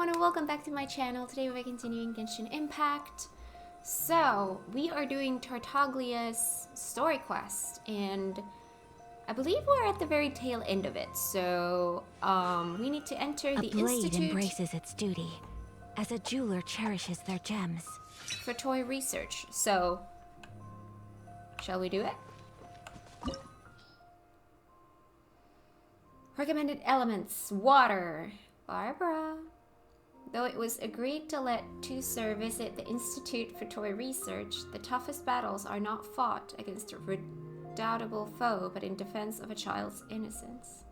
everyone and welcome back to my channel. Today we're continuing Genshin Impact. So, we are doing Tartaglia's story quest and I believe we're at the very tail end of it. So, we need to enter the blade Institute embraces its duty, as a jeweler cherishes their gems. for toy research. So, shall we do it? Recommended elements: water. Barbara. Though it was agreed to let Tusser visit the Institute for Toy Research, the toughest battles are not fought against a redoubtable foe, but in defense of a child's innocence.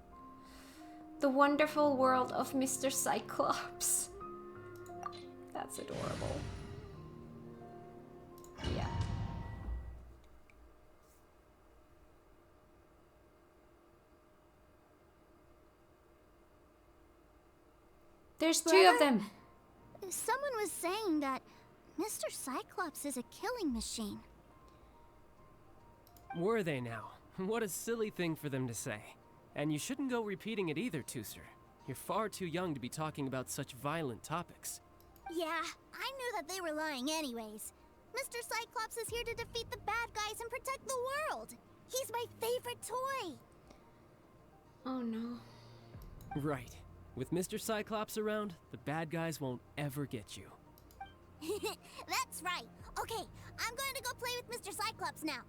The wonderful world of Mr. Cyclops. That's adorable. Yeah. There's two of them. Someone was saying that Mr. Cyclops is a killing machine. Were they now? What a silly thing for them to say. And you shouldn't go repeating it either, Tusser. You're far too young to be talking about such violent topics. Yeah, I knew that they were lying anyways. Mr. Cyclops is here to defeat the bad guys and protect the world. He's my favorite toy. Oh no. Right. With Mr. Cyclops around, the bad guys won't ever get you. That's right. Okay, I'm going to go play with Mr. Cyclops now.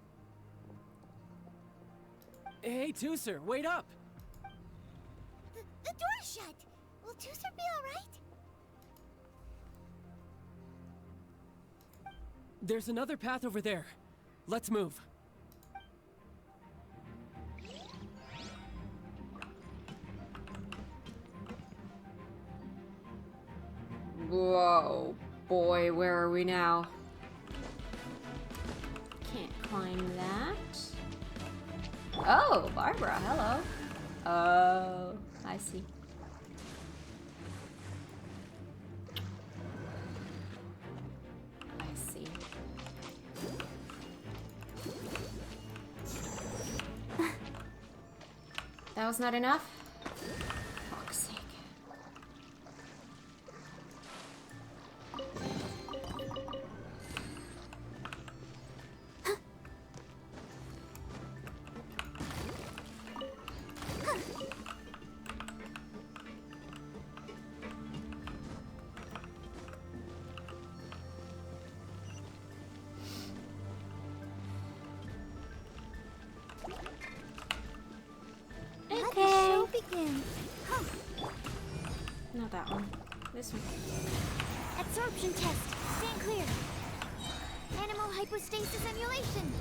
Hey, Tusser, wait up! The door's shut. Will Tusser be alright? There's another path over there. Let's move. Whoa, boy, where are we now? Can't climb that. Oh, Barbara, hello. Oh, I see. I see. That was not enough? Fuck's sake. Let the show begin. Huh. Not that one. This one. Absorption test. Stand clear. Animal hypostasis emulation.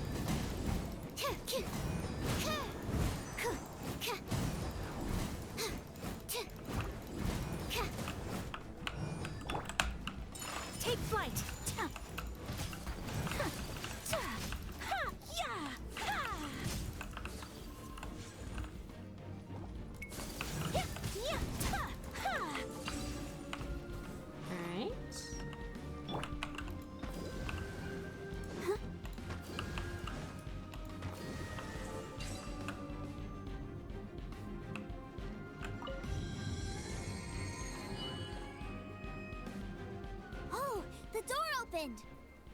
Take flight. Alright. Oh, the door opened.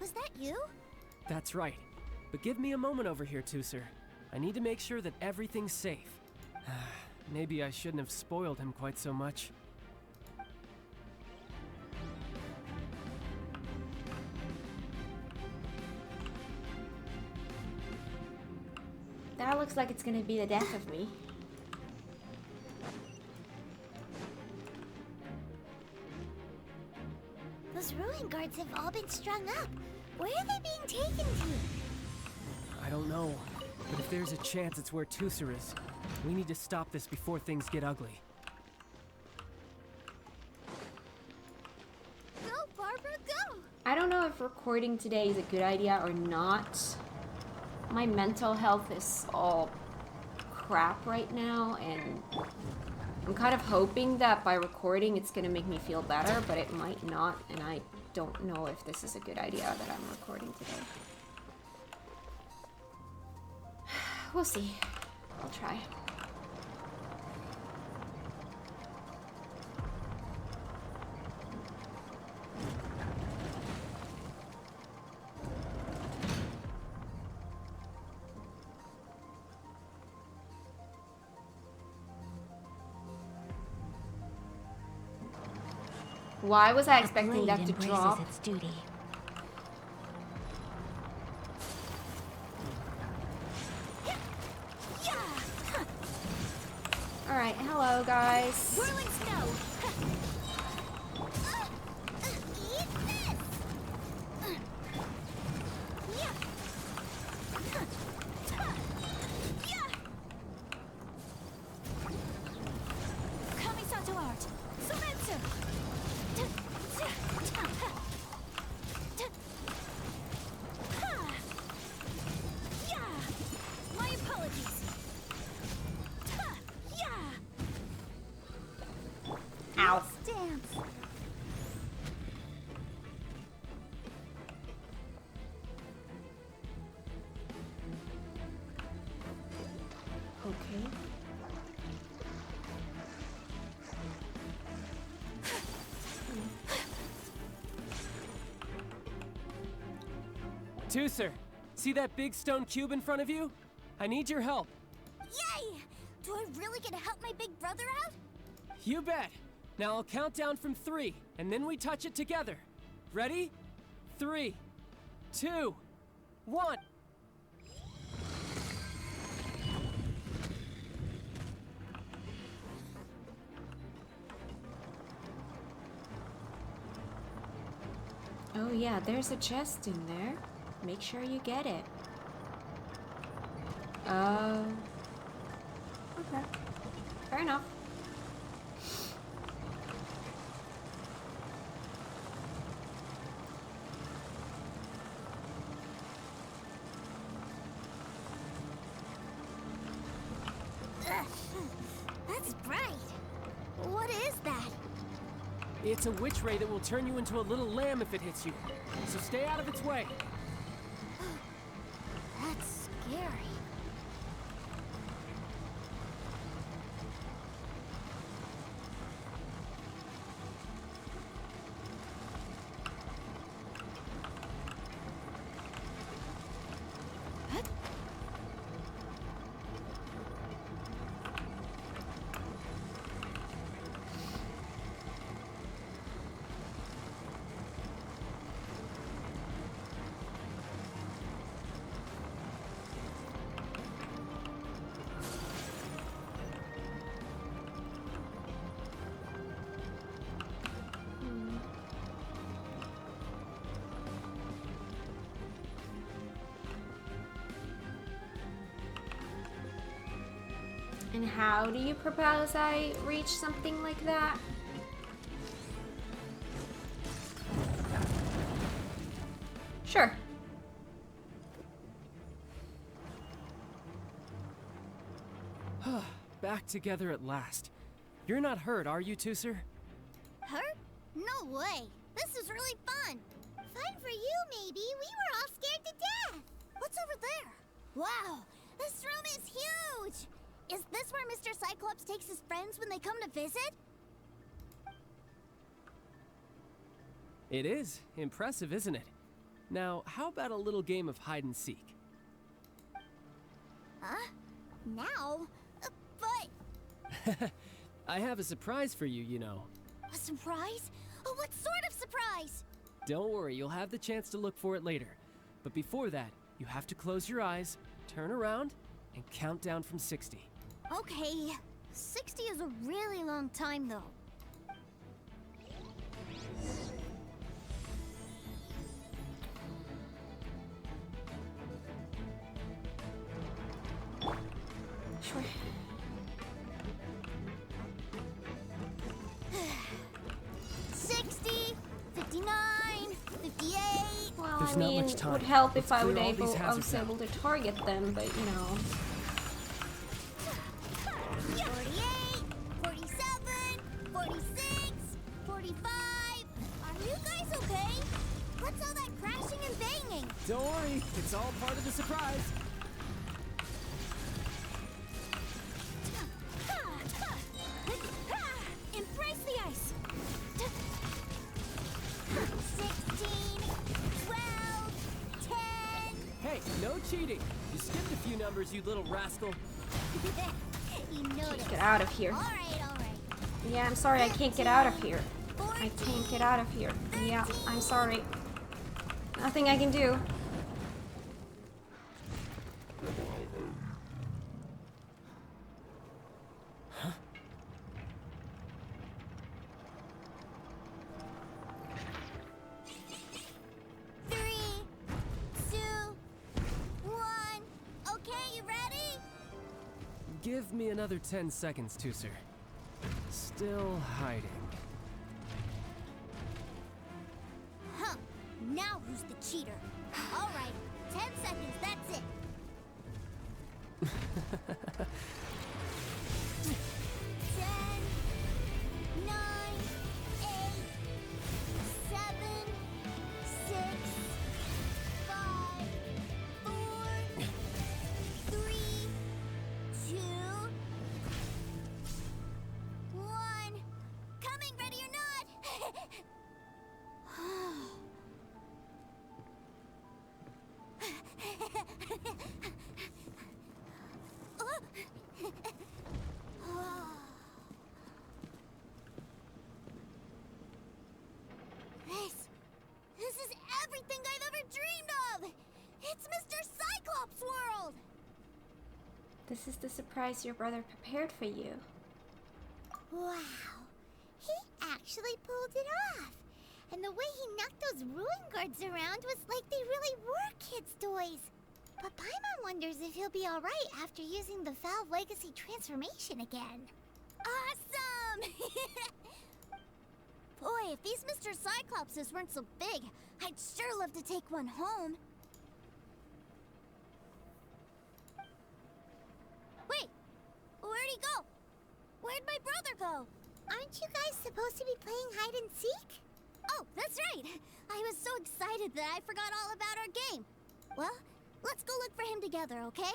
Was that you? That's right. But give me a moment over here, Tusser. I need to make sure that everything's safe. Maybe I shouldn't have spoiled him quite so much. That looks like it's gonna be the death of me. Those ruin guards have all been strung up. Where are they being taken to? I don't know, but if there's a chance it's where Tusser is, we need to stop this before things get ugly. Go, Barbara, go! I don't know if recording today is a good idea or not. My mental health is all crap right now, and I'm kind of hoping that by recording it's gonna make me feel better, but it might not, and I don't know if this is a good idea that I'm recording today. We'll see. I'll try. Why was I A expecting blade that to embraces drop? its duty. Alright, hello guys. Whirling snow. Eat this. Yeah. Kamisato art. Sumetsu. My apologies. Ow. Dance. Okay. Tooser, see that big stone cube in front of you? I need your help. Yay! Do I really get to help my big brother out? You bet. Now I'll count down from 3, and then we touch it together. Ready? 3, 2, 1. Oh yeah, there's a chest in there. Make sure you get it. Okay. Fair enough. That's bright. What is that? It's a witch ray that will turn you into a little lamb if it hits you. So stay out of its way. That's scary. And how do you propose I reach something like that? Sure. Back together at last. You're not hurt, are you, Tooser? Hurt? No way. This is really fun. Fun for you, maybe. We were all scared to death. What's over there? Wow, this room is huge. Is this where Mr. Cyclops takes his friends when they come to visit? It is. Impressive, isn't it? Now, how about a little game of hide and seek? Huh? Now? But... I have a surprise for you, you know. A surprise? Oh, what sort of surprise? Don't worry, you'll have the chance to look for it later. But before that, you have to close your eyes, turn around, and count down from 60. Okay. 60 is a really long time, though. Sure. 60, 59, 58. Well, There's I not mean, much it time. would help Let's if I clear all these I hazards was out. able to target them, but you know. 48, 47, 46, 45. Are you guys okay? What's all that crashing and banging? Don't worry, it's all part of the surprise. Embrace the ice. 16, 12, 10. Hey, no cheating. You skipped a few numbers, you little rascal. You noticed. Get out of here. All right, all right. Yeah, I'm sorry, I can't get out of here. I can't get out of here. Yeah, I'm sorry. Nothing I can do. Give me another 10 seconds, Tooser. Still hiding. Huh. Now who's the cheater? All right. 10 seconds, that's it. 10, 9, 8, 7, 6, 5, 4, 3, 2, 1. Coming, ready or not. This is everything I've ever dreamed of! It's Mr. Cyclops' world! This is the surprise your brother prepared for you. Wow, he actually pulled it off. And the way he knocked those ruin guards around was like they really were kids' toys. But Paimon wonders if he'll be alright after using the Valve Legacy transformation again. Awesome! Boy, if these Mr. Cyclopses weren't so big, I'd sure love to take one home. Wait, where'd he go? Where'd my brother go? Aren't you guys supposed to be playing hide and seek? Oh, that's right! I was so excited that I forgot all about our game. Well, let's go look for him together, okay?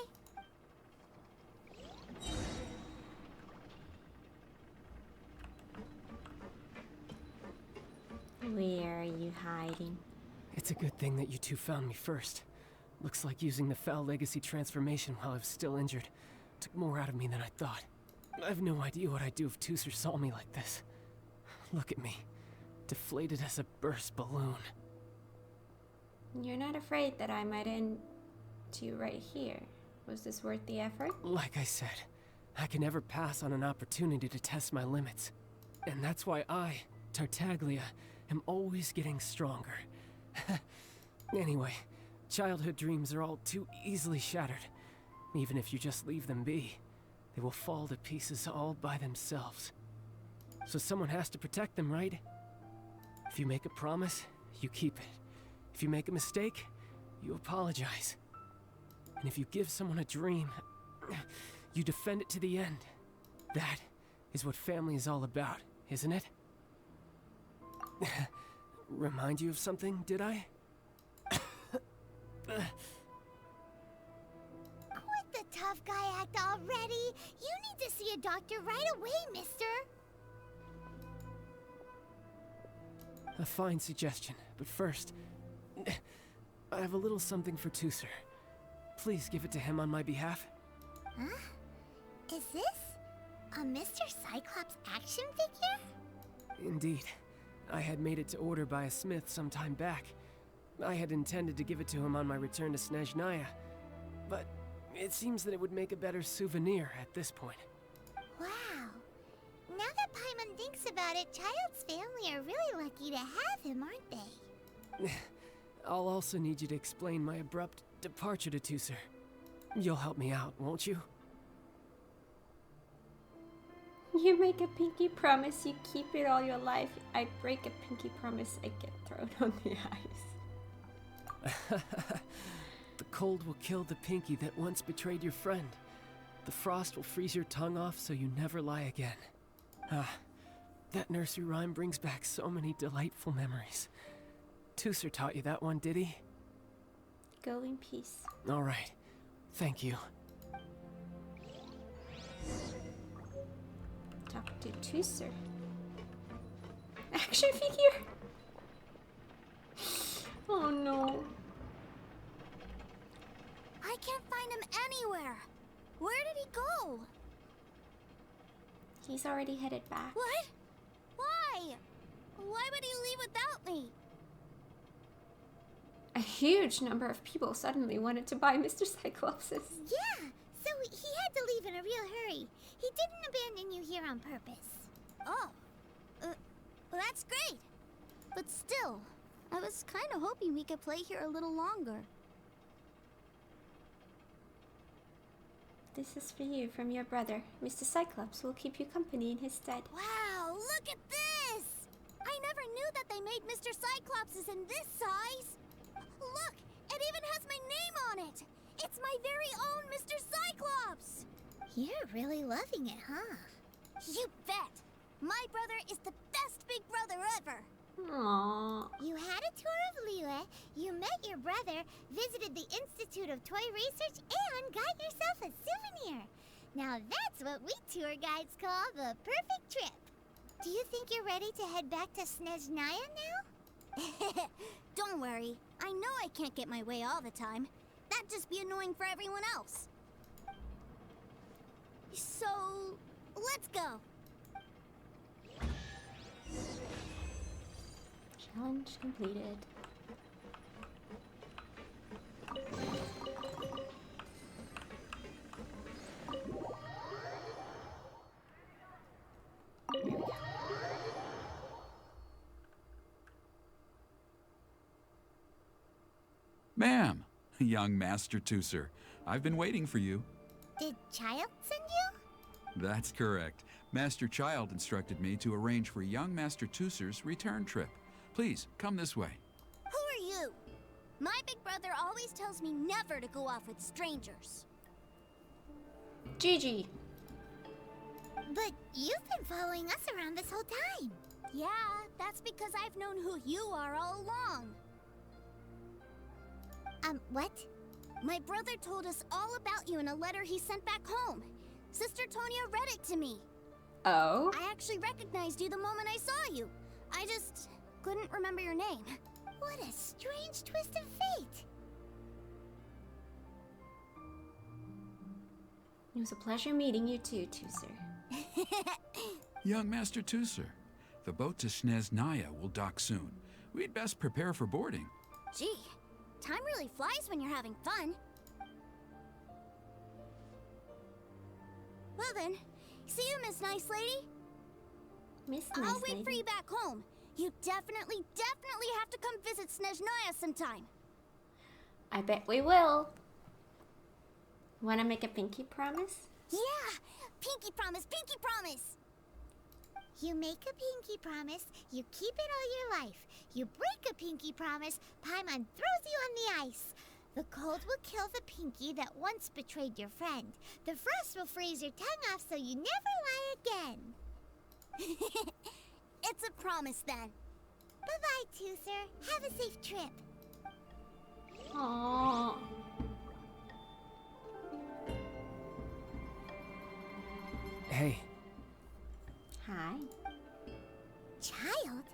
Where are you hiding? It's a good thing that you two found me first. Looks like using the Foul Legacy transformation while I was still injured took more out of me than I thought. I have no idea what I'd do if Tooser saw me like this. Look at me. Deflated as a burst balloon. You're not afraid that I might end you right here. Was this worth the effort? Like I said, I can never pass on an opportunity to test my limits. And that's why I, Tartaglia, am always getting stronger. Anyway, childhood dreams are all too easily shattered. Even if you just leave them be, they will fall to pieces all by themselves. So someone has to protect them, right? If you make a promise, you keep it. If you make a mistake, you apologize. And if you give someone a dream, you defend it to the end. That is what family is all about, isn't it? Remind you of something, did I? Quit the tough guy act already! You need to see a doctor right away, mister! A fine suggestion, but first, I have a little something for Tooser. Please give it to him on my behalf. Huh? Is this a Mr. Cyclops action figure? Indeed. I had made it to order by a smith some time back. I had intended to give it to him on my return to Snezhnaya, but it seems that it would make a better souvenir at this point. Wow. Now that Paimon thinks about it, Child's family are really lucky to have him, aren't they? I'll also need you to explain my abrupt departure to Tooser. You'll help me out, won't you? You make a pinky promise, you keep it all your life. I break a pinky promise, I get thrown on the ice. The cold will kill the pinky that once betrayed your friend. The frost will freeze your tongue off so you never lie again. Ah, that nursery rhyme brings back so many delightful memories. Tooser taught you that one, did he? Go in peace. All right. Thank you. Talk to Tooser. Action figure? Oh no. I can't find him anywhere. Where did he go? He's already headed back. What? Why? without me. A huge number of people suddenly wanted to buy Mr. Cyclops's. Yeah, so he had to leave in a real hurry. He didn't abandon you here on purpose. Oh, well, that's great. But still, I was kind of hoping we could play here a little longer. This is for you from your brother. Mr. Cyclops will keep you company in his stead. Wow, look at this! I never knew that they made Mr. Cyclops's in this size. Look, it even has my name on it. It's my very own Mr. Cyclops. You're really loving it, huh? You bet. My brother is the best big brother ever. Aww. You had a tour of Liyue, you met your brother, visited the Institute of Toy Research, and got yourself a souvenir. Now that's what we tour guides call the perfect trip. Do you think you're ready to head back to Snezhnaya now? Don't worry. I know I can't get my way all the time. That'd just be annoying for everyone else. So, let's go. Challenge completed. There we go. Ma'am, young Master Tooser, I've been waiting for you. Did Child send you? That's correct. Master Child instructed me to arrange for young Master Tooser's return trip. Please, come this way. Who are you? My big brother always tells me never to go off with strangers. Gigi. But you've been following us around this whole time. Yeah, that's because I've known who you are all along. What? My brother told us all about you in a letter he sent back home. Sister Tonya read it to me. Oh? I actually recognized you the moment I saw you. I just couldn't remember your name. What a strange twist of fate. It was a pleasure meeting you too, Tooser. Young Master Tooser, the boat to Snezhnaya will dock soon. We'd best prepare for boarding. Gee, time really flies when you're having fun. Well then, see you, Miss Nice Lady. Miss Nice I'll wait Lady. for you back home. You definitely have to come visit Snezhnaya sometime. I bet we will. Wanna make a pinky promise? Yeah! Pinky promise, pinky promise! You make a pinky promise, you keep it all your life. You break a pinky promise, Paimon throws you on the ice. The cold will kill the pinky that once betrayed your friend. The frost will freeze your tongue off so you never lie again. It's a promise then. Bye-bye, Tooser. Have a safe trip. Aww. Hey, Hi. Child?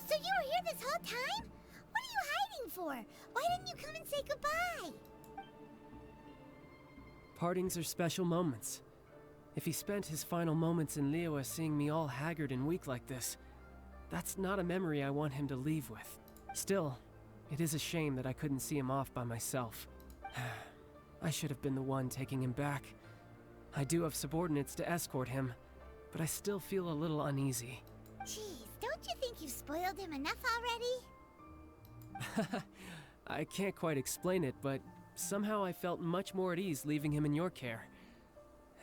So you were here this whole time? What are you hiding for? Why didn't you come and say goodbye? partings are special moments. If he spent his final moments in Liyue seeing me all haggard and weak like this, that's not a memory I want him to leave with. Still, it is a shame that I couldn't see him off by myself. I should have been the one taking him back. I do have subordinates to escort him, but I still feel a little uneasy. Jeez, don't you think you've spoiled him enough already? I can't quite explain it, but somehow I felt much more at ease leaving him in your care.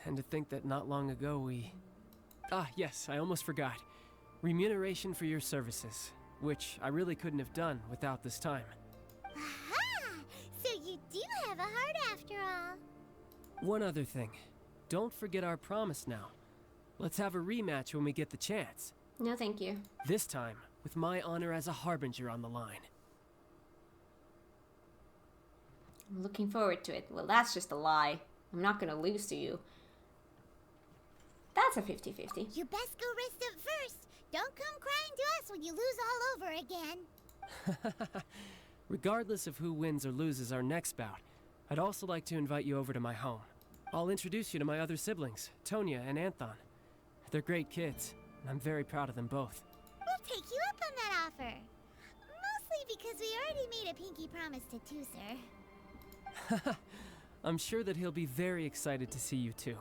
And to think that not long ago we... Ah, yes, I almost forgot. Remuneration for your services, which I really couldn't have done without this time. Aha! So you do have a heart after all. One other thing. Don't forget our promise now. Let's have a rematch when we get the chance. No, thank you. This time, with my honor as a harbinger on the line. I'm looking forward to it. Well, that's just a lie. I'm not gonna lose to you. That's a 50-50. You best go rest up first. Don't come crying to us when you lose all over again. Regardless of who wins or loses our next bout, I'd also like to invite you over to my home. I'll introduce you to my other siblings, Tonya and Anthon. They're great kids, and I'm very proud of them both. We'll take you up on that offer. Mostly because we already made a pinky promise to Tooser. I'm sure that he'll be very excited to see you too.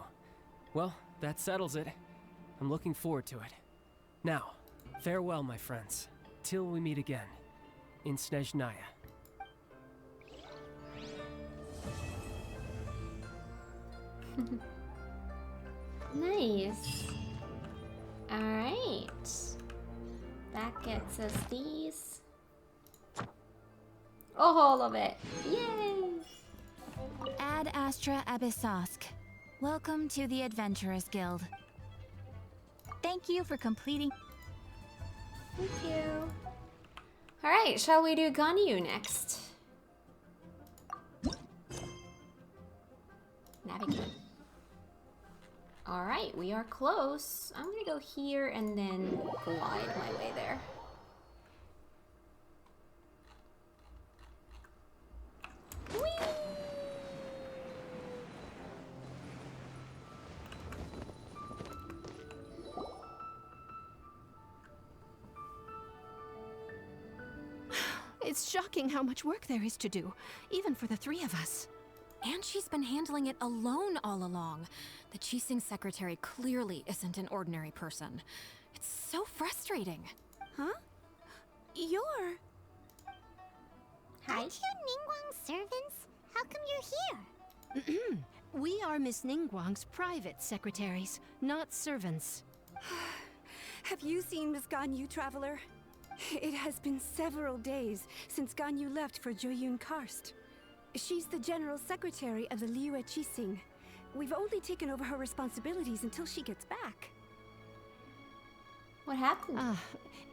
Well, that settles it. I'm looking forward to it. Now, farewell, my friends. Till we meet again. In Snezhnaya. Nice. Alright. That gets us these. Oh, all of it. Yay! Ad Astra Abyssosk. Welcome to the Adventurers Guild. Thank you for completing. Thank you. Alright, shall we do Ganyu next? Navigate. Alright, we are close. I'm gonna go here and then glide my way there. Whee! It's shocking how much work there is to do, even for the three of us. And she's been handling it alone all along. The Qixing secretary clearly isn't an ordinary person. It's so frustrating. Huh? You're... Hi. Aren't you Ningguang's servants? How come you're here? We are Miss Ningguang's private secretaries, not servants. Have you seen Miss Ganyu, Traveler? It has been several days since Ganyu left for Joyun Karst. She's the general secretary of the Liyue Qixing. We've only taken over her responsibilities until she gets back. What happened?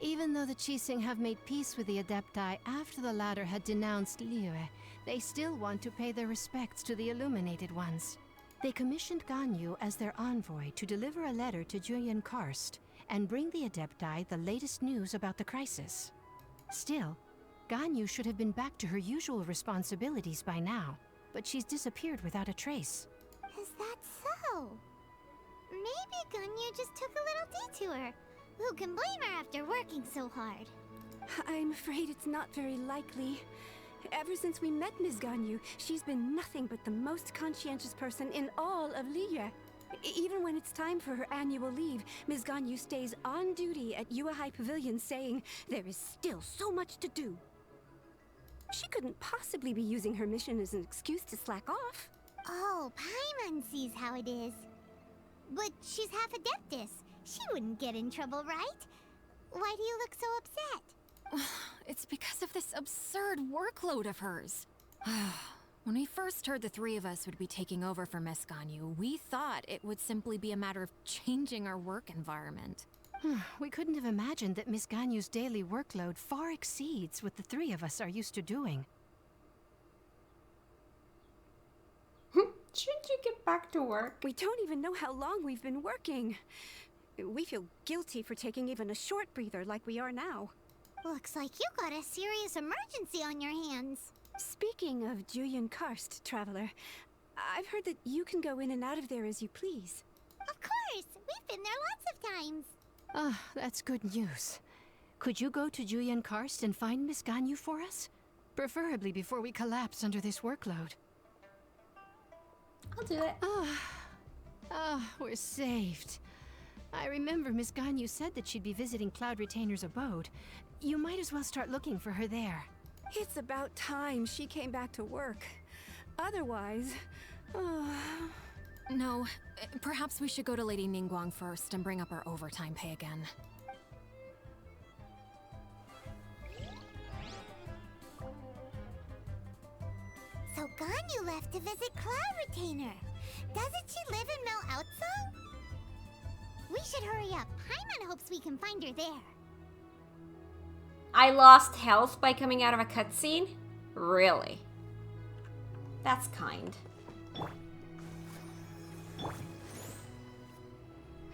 Even though the Qixing have made peace with the Adepti after the latter had denounced Liyue, they still want to pay their respects to the Illuminated Ones. They commissioned Ganyu as their envoy to deliver a letter to Joyun Karst and bring the Adepti the latest news about the crisis. Still, Ganyu should have been back to her usual responsibilities by now, but she's disappeared without a trace. Is that so? Maybe Ganyu just took a little detour. Who can blame her after working so hard? I'm afraid it's not very likely. Ever since we met Ms. Ganyu, she's been nothing but the most conscientious person in all of Liyue. Even when it's time for her annual leave, Ms. Ganyu stays on duty at Yuehai Pavilion saying there is still so much to do. She couldn't possibly be using her mission as an excuse to slack off. Oh, Paimon sees how it is. But she's half Adeptus. She wouldn't get in trouble, right? Why do you look so upset? It's because of this absurd workload of hers. When we first heard the three of us would be taking over for Miss Ganyu, we thought it would simply be a matter of changing our work environment. We couldn't have imagined that Miss Ganyu's daily workload far exceeds what the three of us are used to doing. Should you get back to work? We don't even know how long we've been working. We feel guilty for taking even a short breather like we are now. Looks like you got a serious emergency on your hands. Speaking of Joyun Karst, Traveler, I've heard that you can go in and out of there as you please. Of course! We've been there lots of times. That's good news. Could you go to Joyun Karst and find Miss Ganyu for us? Preferably before we collapse under this workload. I'll do it. We're saved. I remember Miss Ganyu said that she'd be visiting Cloud Retainer's abode. You might as well start looking for her there. It's about time she came back to work. Otherwise... No, perhaps we should go to Lady Ningguang first and bring up our overtime pay again. So Ganyu left to visit Cloud Retainer. Doesn't she live in Mel Outsong? We should hurry up. Paimon hopes we can find her there. I lost health by coming out of a cutscene? Really? That's kind.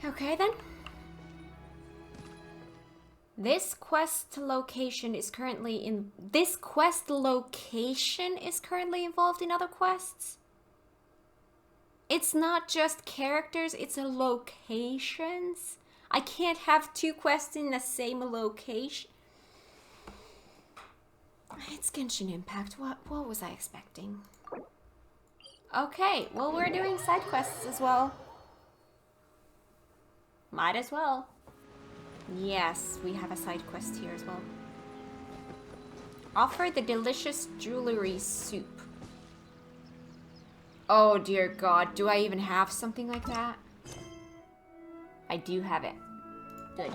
Okay then. This quest location is currently involved in other quests. It's not just characters, it's locations. I can't have two quests in the same location. It's Genshin Impact. What was I expecting? Okay, well, we're doing side quests as well. Might as well. Yes, we have a side quest here as well. Offer the delicious jewelry soup. Oh dear God, do I even have something like that? I do have it. Good.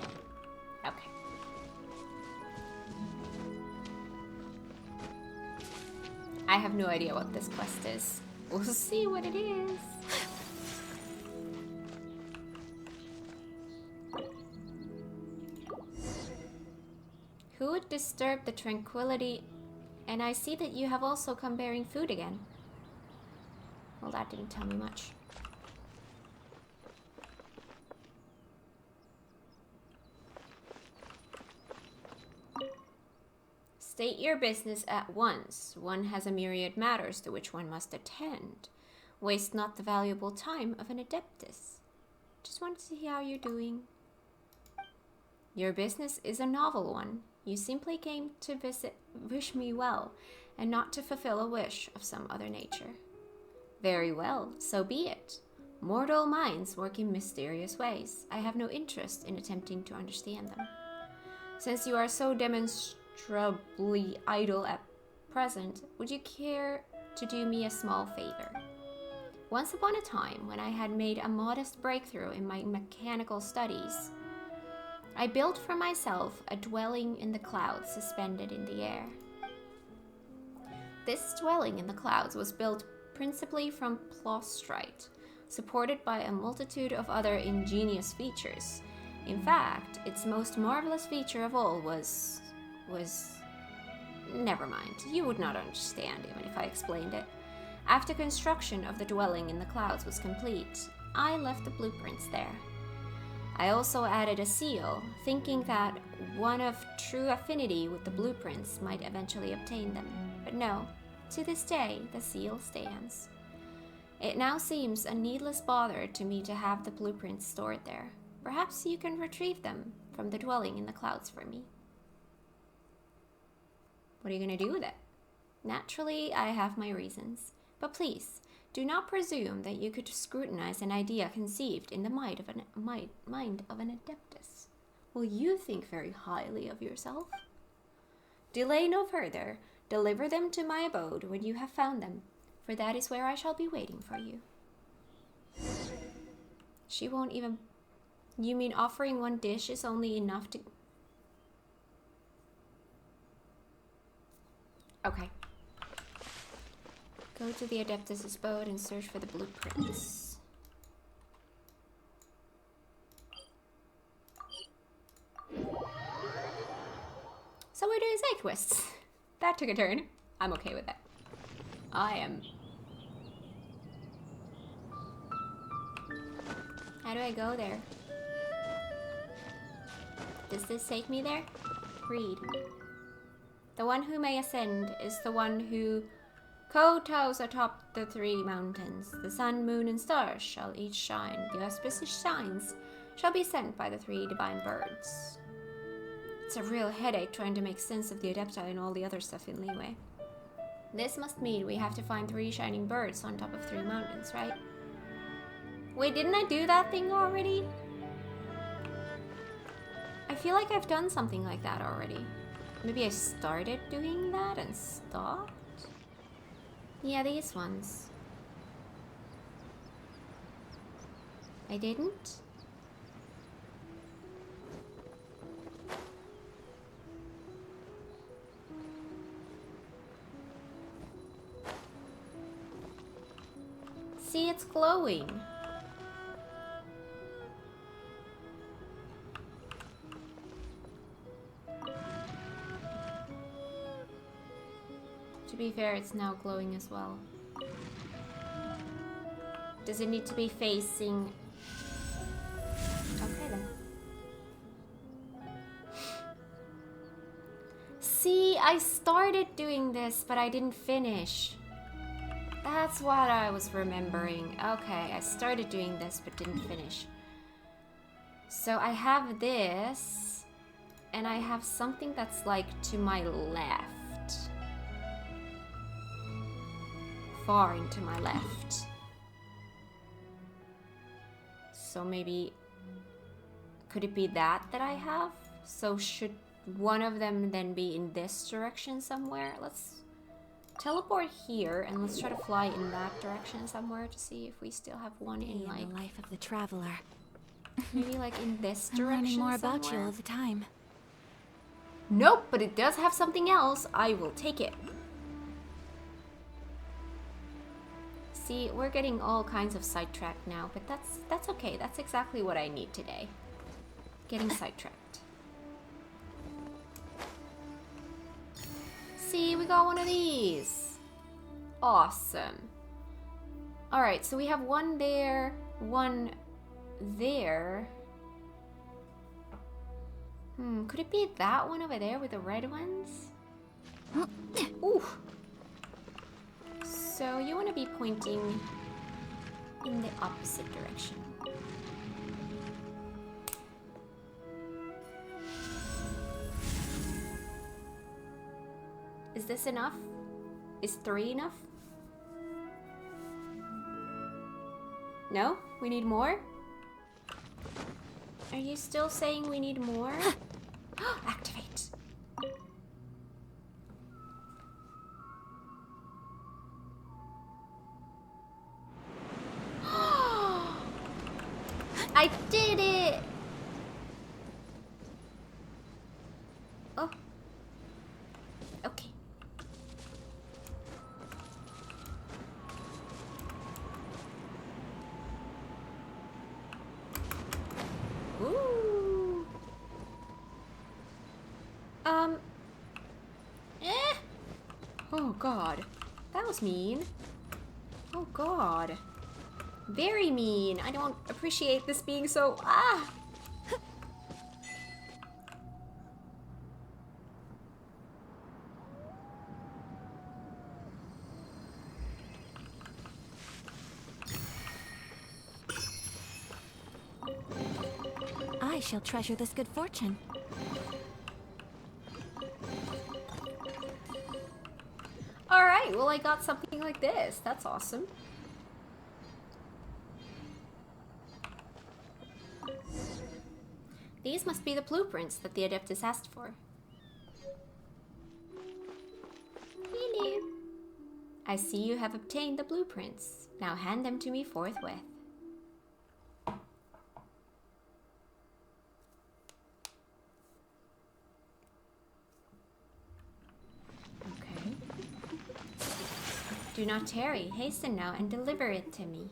Okay. I have no idea what this quest is. We'll see what it is. Who would disturb the tranquility? And I see that you have also come bearing food again. Well, that didn't tell me much. State your business at once. One has a myriad matters to which one must attend. Waste not the valuable time of an adeptus. Just wanted to see how you're doing. Your business is a novel one. You simply came to wish me well, and not to fulfill a wish of some other nature. Very well, so be it. Mortal minds work in mysterious ways. I have no interest in attempting to understand them. Since you are so demonstrably idle at present, would you care to do me a small favor? Once upon a time, when I had made a modest breakthrough in my mechanical studies, I built for myself a dwelling in the clouds suspended in the air. This dwelling in the clouds was built principally from plaustrite, supported by a multitude of other ingenious features. In fact, its most marvelous feature of all was... Never mind, you would not understand even if I explained it. After construction of the dwelling in the clouds was complete, I left the blueprints there. I also added a seal, thinking that one of true affinity with the blueprints might eventually obtain them. But no, to this day, the seal stands. It now seems a needless bother to me to have the blueprints stored there. Perhaps you can retrieve them from the dwelling in the clouds for me. What are you going to do with it? Naturally, I have my reasons. But please, do not presume that you could scrutinize an idea conceived in the mind of an adeptus. Will you think very highly of yourself? Delay no further. Deliver them to my abode when you have found them, for that is where I shall be waiting for you. She won't even... You mean offering one dish is only enough to... Okay. Go to the Adeptus' abode and search for the blueprints. So we're doing side quests. That took a turn. I'm okay with that. I am. How do I go there? Does this take me there? Read. The one who may ascend is the one who kowtows atop the 3 mountains. The sun, moon, and stars shall each shine. The auspicious signs shall be sent by the 3 divine birds. It's a real headache trying to make sense of the Adepti and all the other stuff in Liyue. This must mean we have to find 3 shining birds on top of 3 mountains, right? Wait, didn't I do that thing already? I feel like I've done something like that already. Maybe I started doing that and stopped? Yeah, these ones. I didn't? See, it's glowing. To be fair, it's now glowing as well. Does it need to be facing... Okay then. See, I started doing this, but I didn't finish. That's what I was remembering. Okay, I started doing this, but didn't finish. So I have this, and I have something that's like to my left. far into my left. So maybe... Could it be that I have? So should one of them then be in this direction somewhere? Let's teleport here and let's try to fly in that direction somewhere to see if we still have one in like... the life of the traveler. Maybe like in this I'm direction learning more somewhere. about you all the time. Nope, but it does have something else. I will take it. See, we're getting all kinds of sidetracked now, but that's okay. That's exactly what I need today. Getting sidetracked. See, we got one of these. Awesome. Alright, so we have one there, one there. Could it be that one over there with the red ones? Ooh. So you want to be pointing in the opposite direction. Is this enough? Is 3 enough? No? We need more? Are you still saying we need more? Activate. I did it! Oh. Okay. Ooh. Oh god. That was mean. Oh god. Very mean. I don't appreciate this being so... Ah! I shall treasure this good fortune. Alright, well I got something like this. That's awesome. These must be the blueprints that the Adeptus asked for. Hello. I see you have obtained the blueprints. Now hand them to me forthwith. Okay. Do not tarry. Hasten now and deliver it to me.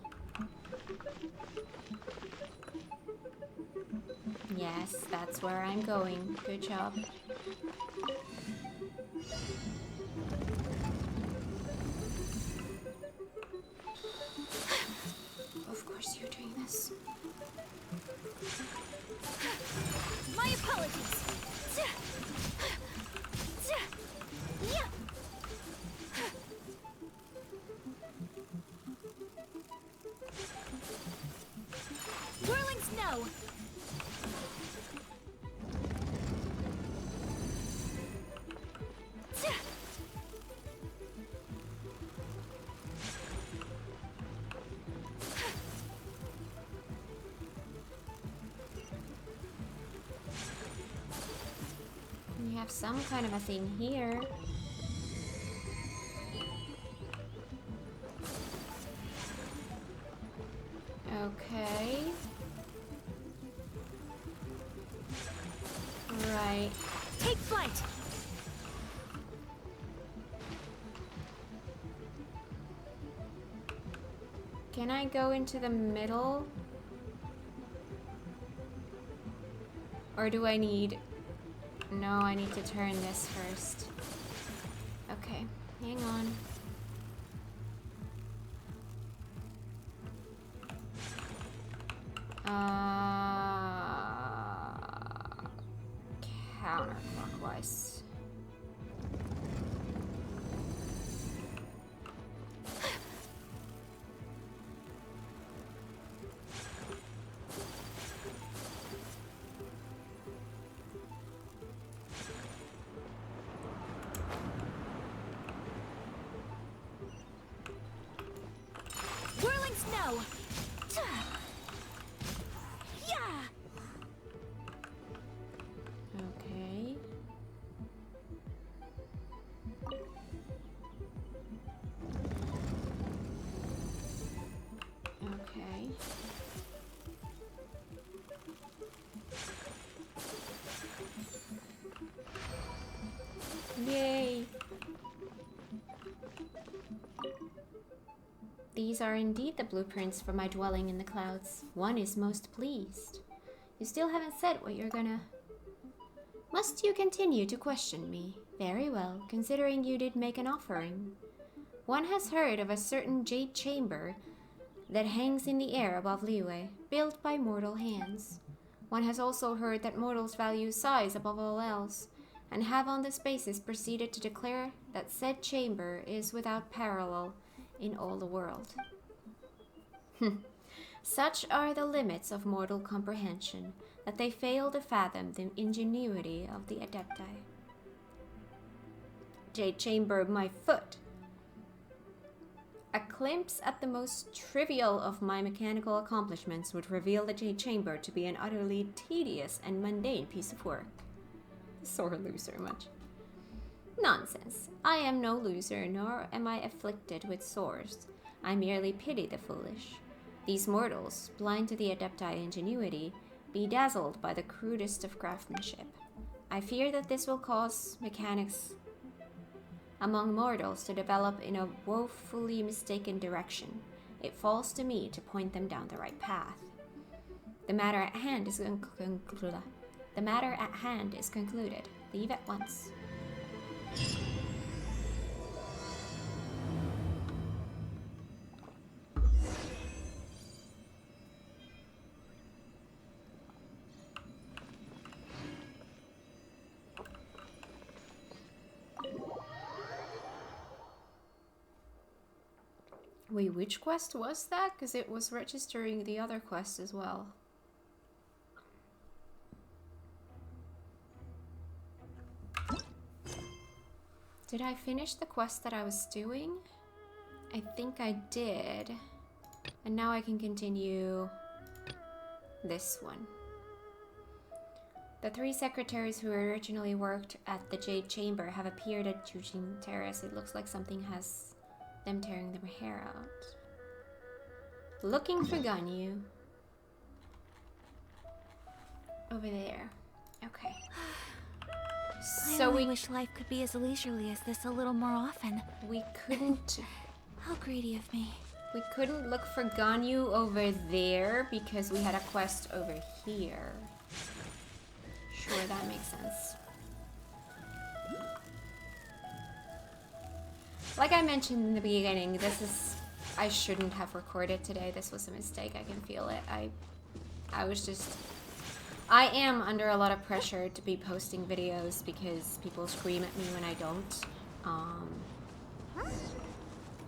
Yes, that's where I'm going. Good job. Of course you're doing this. My apologies. Yeah. Whirling snow. We have some kind of a thing here. Okay. Right. Take flight. Can I go into the middle? Or do I need... No, I need to turn this first. Okay, hang on. Counterclockwise. Yay! These are indeed the blueprints for my dwelling in the clouds. One is most pleased. You still haven't said what you're gonna... Must you continue to question me? Very well, considering you did make an offering. One has heard of a certain jade chamber that hangs in the air above Liyue, built by mortal hands. One has also heard that mortals value size above all else, and have on this basis proceeded to declare that said chamber is without parallel in all the world. Such are the limits of mortal comprehension, that they fail to fathom the ingenuity of the Adepti. Jade chamber, my foot! A glimpse at the most trivial of my mechanical accomplishments would reveal the Jade Chamber to be an utterly tedious and mundane piece of work. Sore loser much. Nonsense. I am no loser, nor am I afflicted with sores. I merely pity the foolish. These mortals, blind to the Adepti ingenuity, be dazzled by the crudest of craftsmanship. I fear that this will cause mechanics among mortals to develop in a woefully mistaken direction. It falls to me to point them down the right path. The matter at hand is concluded. Leave at once. Wait, which quest was that? Because it was registering the other quest as well. Did I finish the quest that I was doing? I think I did. And now I can continue this one. The 3 secretaries who originally worked at the Jade Chamber have appeared at Jujin Terrace. It looks like something has them tearing their hair out. Looking for Ganyu. Over there. Okay. So I wish life could be as leisurely as this a little more often. We couldn't... How greedy of me. We couldn't look for Ganyu over there because we had a quest over here. Sure, that makes sense. Like I mentioned in the beginning, this is... I shouldn't have recorded today. This was a mistake. I can feel it. I was just... I am under a lot of pressure to be posting videos because people scream at me when I don't. Huh?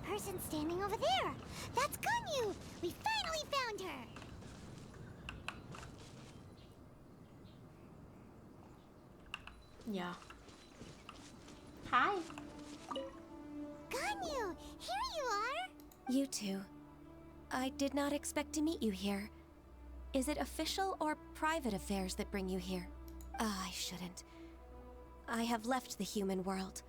Person standing over there. That's Ganyu. We finally found her. Yeah. Hi. Ganyu, here you are. You two. I did not expect to meet you here. Is it official or private affairs that bring you here? I shouldn't. I have left the human world.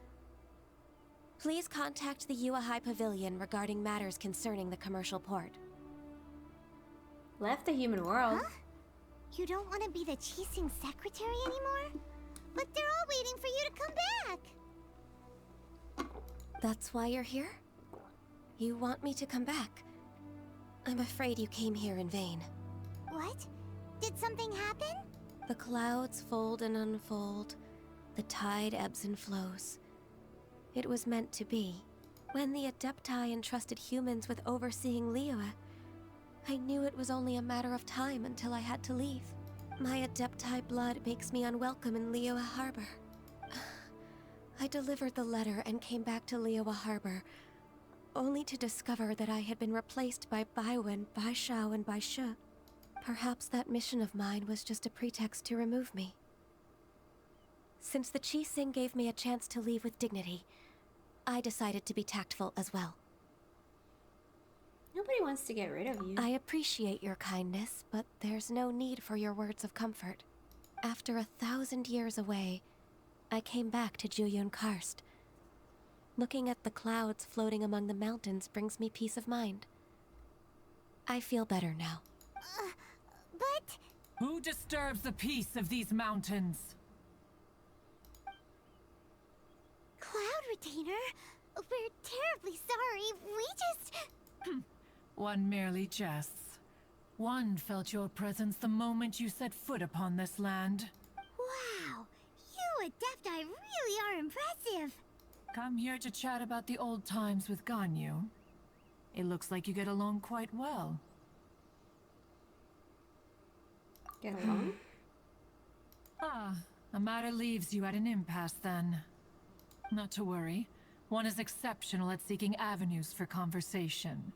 Please contact the Yua High Pavilion regarding matters concerning the commercial port. Left the human world? Huh? You don't want to be the Qixing secretary anymore? But they're all waiting for you to come back. That's why you're here? You want me to come back? I'm afraid you came here in vain. What? Did something happen? The clouds fold and unfold. The tide ebbs and flows. It was meant to be. When the Adepti entrusted humans with overseeing Liyue, I knew it was only a matter of time until I had to leave. My Adepti blood makes me unwelcome in Liyue Harbor. I delivered the letter and came back to Liyue Harbor, only to discover that I had been replaced by Baiwen, Baishao, and Baishu. Perhaps that mission of mine was just a pretext to remove me. Since the Qixing gave me a chance to leave with dignity, I decided to be tactful as well. Nobody wants to get rid of you. I appreciate your kindness, but there's no need for your words of comfort. After 1,000 years away, I came back to Juyun Karst. Looking at the clouds floating among the mountains brings me peace of mind. I feel better now. But... Who disturbs the peace of these mountains? Retainer. We're terribly sorry. We just... One merely jests. One felt your presence the moment you set foot upon this land. Wow. You Adepti really are impressive. Come here to chat about the old times with Ganyu. It looks like you get along quite well. Get along? Ah, a matter leaves you at an impasse then. Not to worry. One is exceptional at seeking avenues for conversation.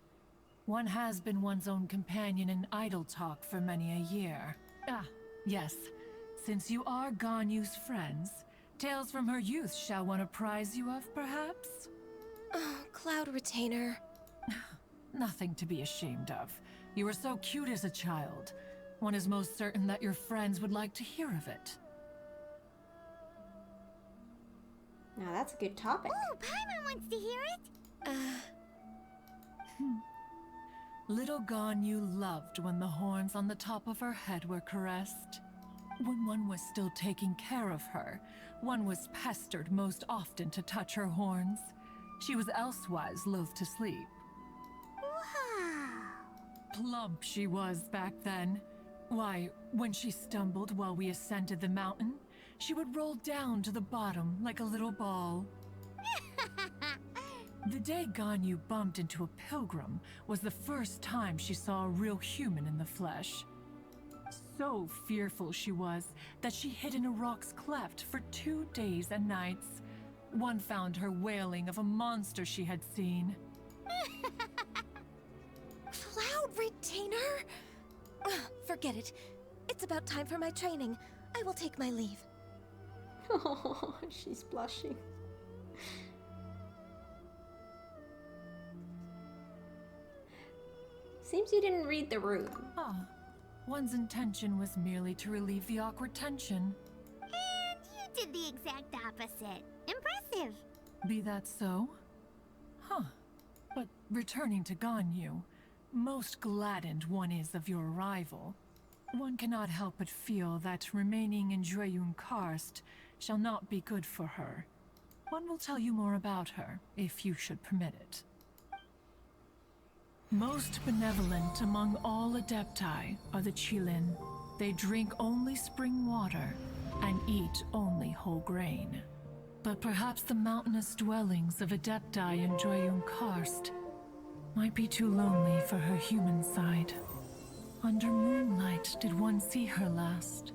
One has been one's own companion in idle talk for many a year. Ah, yes. Since you are Ganyu's friends, tales from her youth shall one apprise you of, perhaps? Cloud Retainer. Nothing to be ashamed of. You were so cute as a child. One is most certain that your friends would like to hear of it. Now that's a good topic. Oh, Paimon wants to hear it. Little Ganyu loved when the horns on the top of her head were caressed. When one was still taking care of her, one was pestered most often to touch her horns. She was elsewise loath to sleep. Wow. Plump she was back then. Why, when she stumbled while we ascended the mountain, she would roll down to the bottom like a little ball. The day Ganyu bumped into a pilgrim was the first time she saw a real human in the flesh. So fearful she was that she hid in a rock's cleft for 2 days and nights. One found her wailing of a monster she had seen. Cloud Retainer? Forget it. It's about time for my training. I will take my leave. Oh, she's blushing. Seems you didn't read the room. Ah, one's intention was merely to relieve the awkward tension. And you did the exact opposite. Impressive. Be that so? Huh. But returning to Ganyu, most gladdened one is of your arrival. One cannot help but feel that remaining in Jueyun Karst shall not be good for her. One will tell you more about her, if you should permit it. Most benevolent among all Adepti are the Qilin. They drink only spring water and eat only whole grain. But perhaps the mountainous dwellings of Adepti in Jueyun Karst might be too lonely for her human side. Under moonlight did one see her last.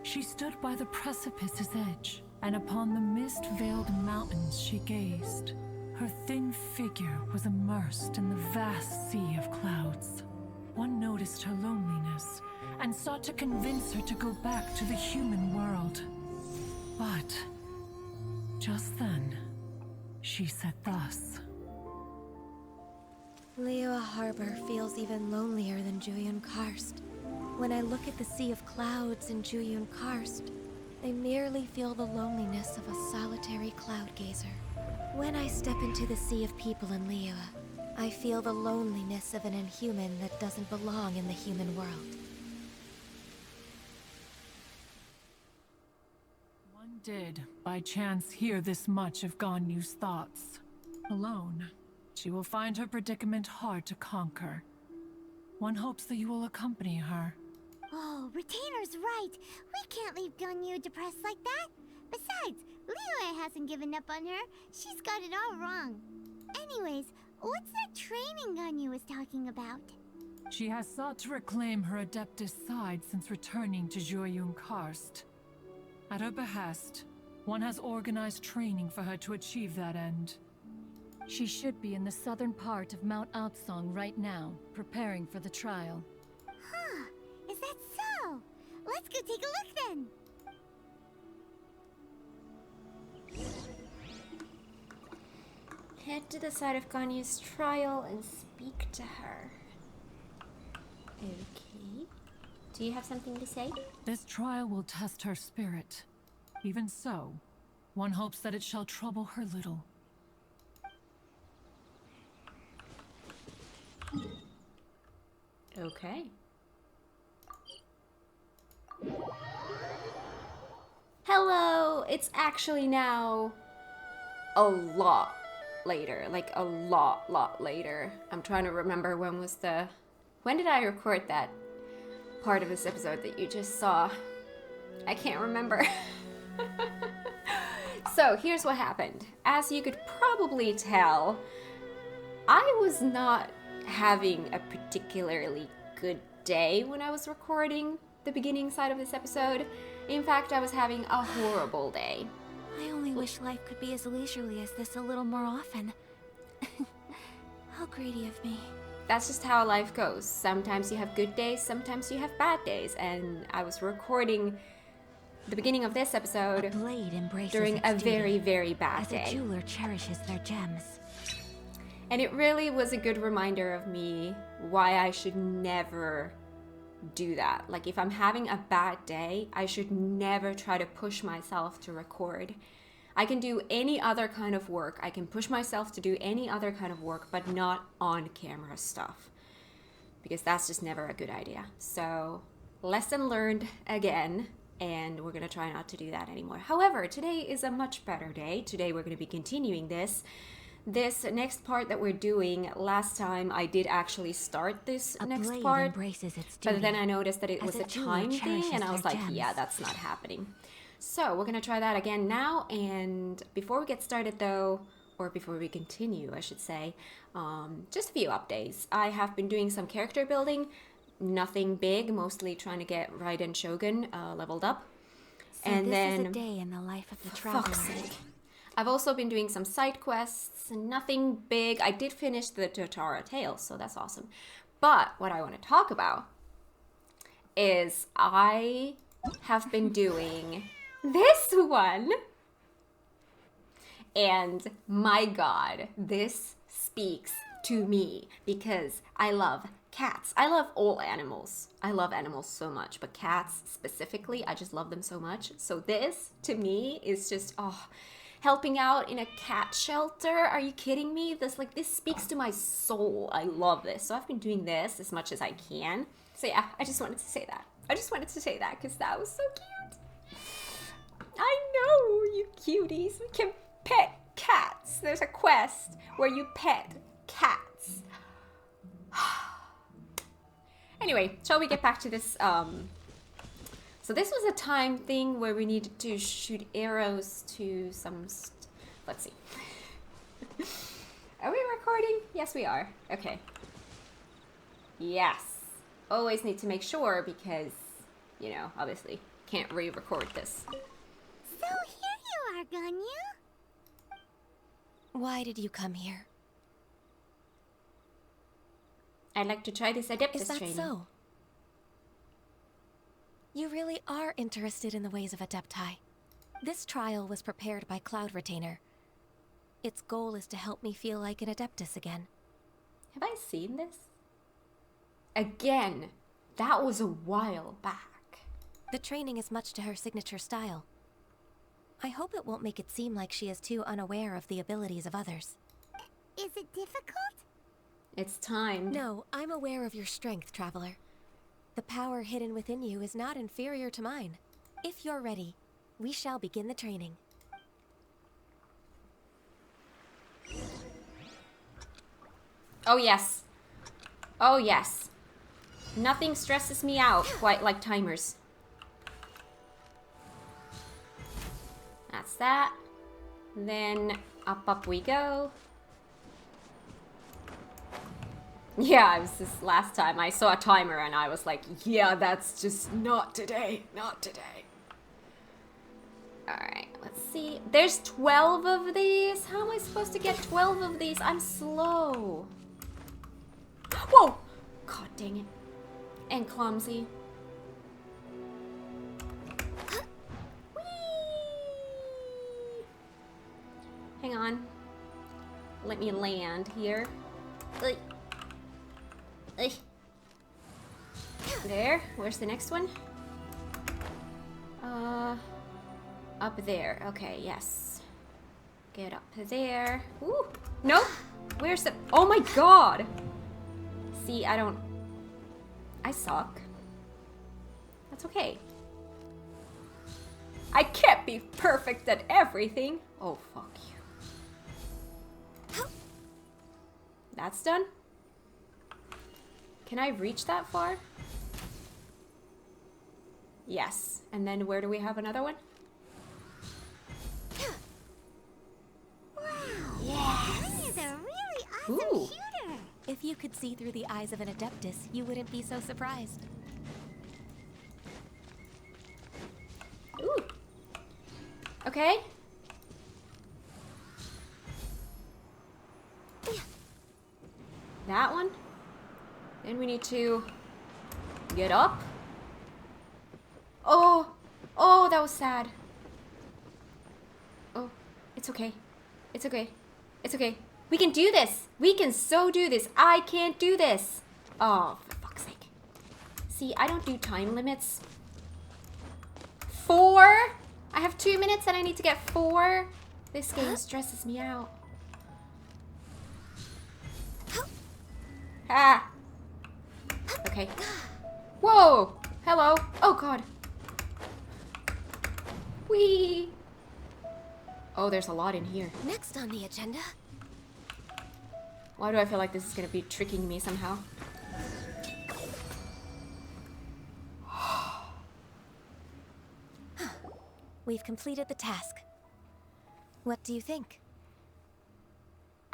She stood by the precipice's edge, and upon the mist-veiled mountains she gazed. Her thin figure was immersed in the vast sea of clouds. One noticed her loneliness, and sought to convince her to go back to the human world. But just then, she said thus. Liyue Harbor feels even lonelier than Jueyun Karst. When I look at the sea of clouds in Jueyun Karst, I merely feel the loneliness of a solitary cloud gazer. When I step into the sea of people in Liyue, I feel the loneliness of an inhuman that doesn't belong in the human world. One did, by chance, hear this much of Ganyu's thoughts. Alone, she will find her predicament hard to conquer. One hopes that you will accompany her. Oh, Retainer's right. We can't leave Ganyu depressed like that. Besides, Liyue hasn't given up on her. She's got it all wrong. Anyways, what's that training Ganyu was talking about? She has sought to reclaim her Adeptus side since returning to Jueyun Karst. At her behest, one has organized training for her to achieve that end. She should be in the southern part of Mount Outsong right now, preparing for the trial. Huh, is that so? Let's go take a look then. Head to the site of Ganyu's trial and speak to her. Okay. Do you have something to say? This trial will test her spirit. Even so, one hopes that it shall trouble her little. Okay. Hello! It's actually now a lot later, like a lot later. I'm trying to remember when did I record that part of this episode that you just saw? I can't remember. So here's what happened. As you could probably tell, I was not having a particularly good day when I was recording the beginning side of this episode. In fact, I was having a horrible day. I only wish life could be as leisurely as this a little more often. How greedy of me. That's just how life goes. Sometimes you have good days, sometimes you have bad days. And I was recording the beginning of this episode Blade embraces during a its very, duty, very bad as day. a jeweler cherishes their gems. And it really was a good reminder of me why I should never do that. Like, if I'm having a bad day, I should never try to push myself to record. I can do any other kind of work. I can push myself to do any other kind of work, but not on camera stuff. Because that's just never a good idea. So, lesson learned again. And we're going to try not to do that anymore. However, today is a much better day. Today we're going to be continuing this. This next part that we're doing, last time I did actually start this next part. Embraces its duty, but then I noticed that it was as a jeweler time thing, cherishes and I was their like, gems. yeah, that's not happening. So we're going to try that again now. And before we get started though, or before we continue, I should say, just a few updates. I have been doing some character building. Nothing big, mostly trying to get Raiden Shogun leveled up. So and this then, is a day in the life of the for traveler. fuck's sake. I've also been doing some side quests, nothing big. I did finish the Totara Tales, so that's awesome. But what I want to talk about is I have been doing this one. And my God, this speaks to me because I love cats. I love all animals. I love animals so much, but cats specifically, I just love them so much. So this, to me, is just, helping out in a cat shelter. Are you kidding me? This speaks to my soul. I love this. So I've been doing this as much as I can. So yeah, I just wanted to say that. Because that was so cute. I know, you cuties. We can pet cats. There's a quest where you pet cats. Anyway, shall we get back to this? So this was a time thing where we needed to shoot arrows to some... Let's see. Are we recording? Yes, we are. Okay. Yes. Always need to make sure because, you know, obviously can't re-record this. So here you are, Ganyu. Why did you come here? I'd like to try this Adeptus Is that training. so? You really are interested in the ways of Adepti. This trial was prepared by Cloud Retainer. Its goal is to help me feel like an Adeptus again. Have I seen this? Again, that was a while back. The training is much to her signature style. I hope it won't make it seem like she is too unaware of the abilities of others. Is it difficult? It's timed. No, I'm aware of your strength, Traveler. The power hidden within you is not inferior to mine. If you're ready, we shall begin the training. Oh yes. Oh yes. Nothing stresses me out quite like timers. That's that. Then up we go. Yeah, it was this last time I saw a timer and I was like, yeah, that's just not today, not today. Alright, let's see. There's 12 of these? How am I supposed to get 12 of these? I'm slow. Whoa! God dang it. And clumsy. Whee! Hang on. Let me land here. There. Where's the next one? Up there. Okay, yes. Get up there. Ooh. Nope. Where's the... Oh my god! See, I suck. That's okay. I can't be perfect at everything. Oh, fuck you. That's done. Can I reach that far? Yes. And then where do we have another one? Ganyu's a really awesome Ooh. shooter. If you could see through the eyes of an Adeptus, you wouldn't be so surprised. Ooh. Okay. That one. Then we need to get up. Oh. Oh, that was sad. Oh, it's okay. It's okay. It's okay. We can do this. We can so do this. I can't do this. Oh, for fuck's sake. See, I don't do time limits. 4? I have 2 minutes and I need to get 4? This game stresses me out. Ah. Okay. Whoa. Hello. Oh, God. Whee. Oh, there's a lot in here. Next on the agenda. Why do I feel like this is going to be tricking me somehow? We've completed the task. What do you think?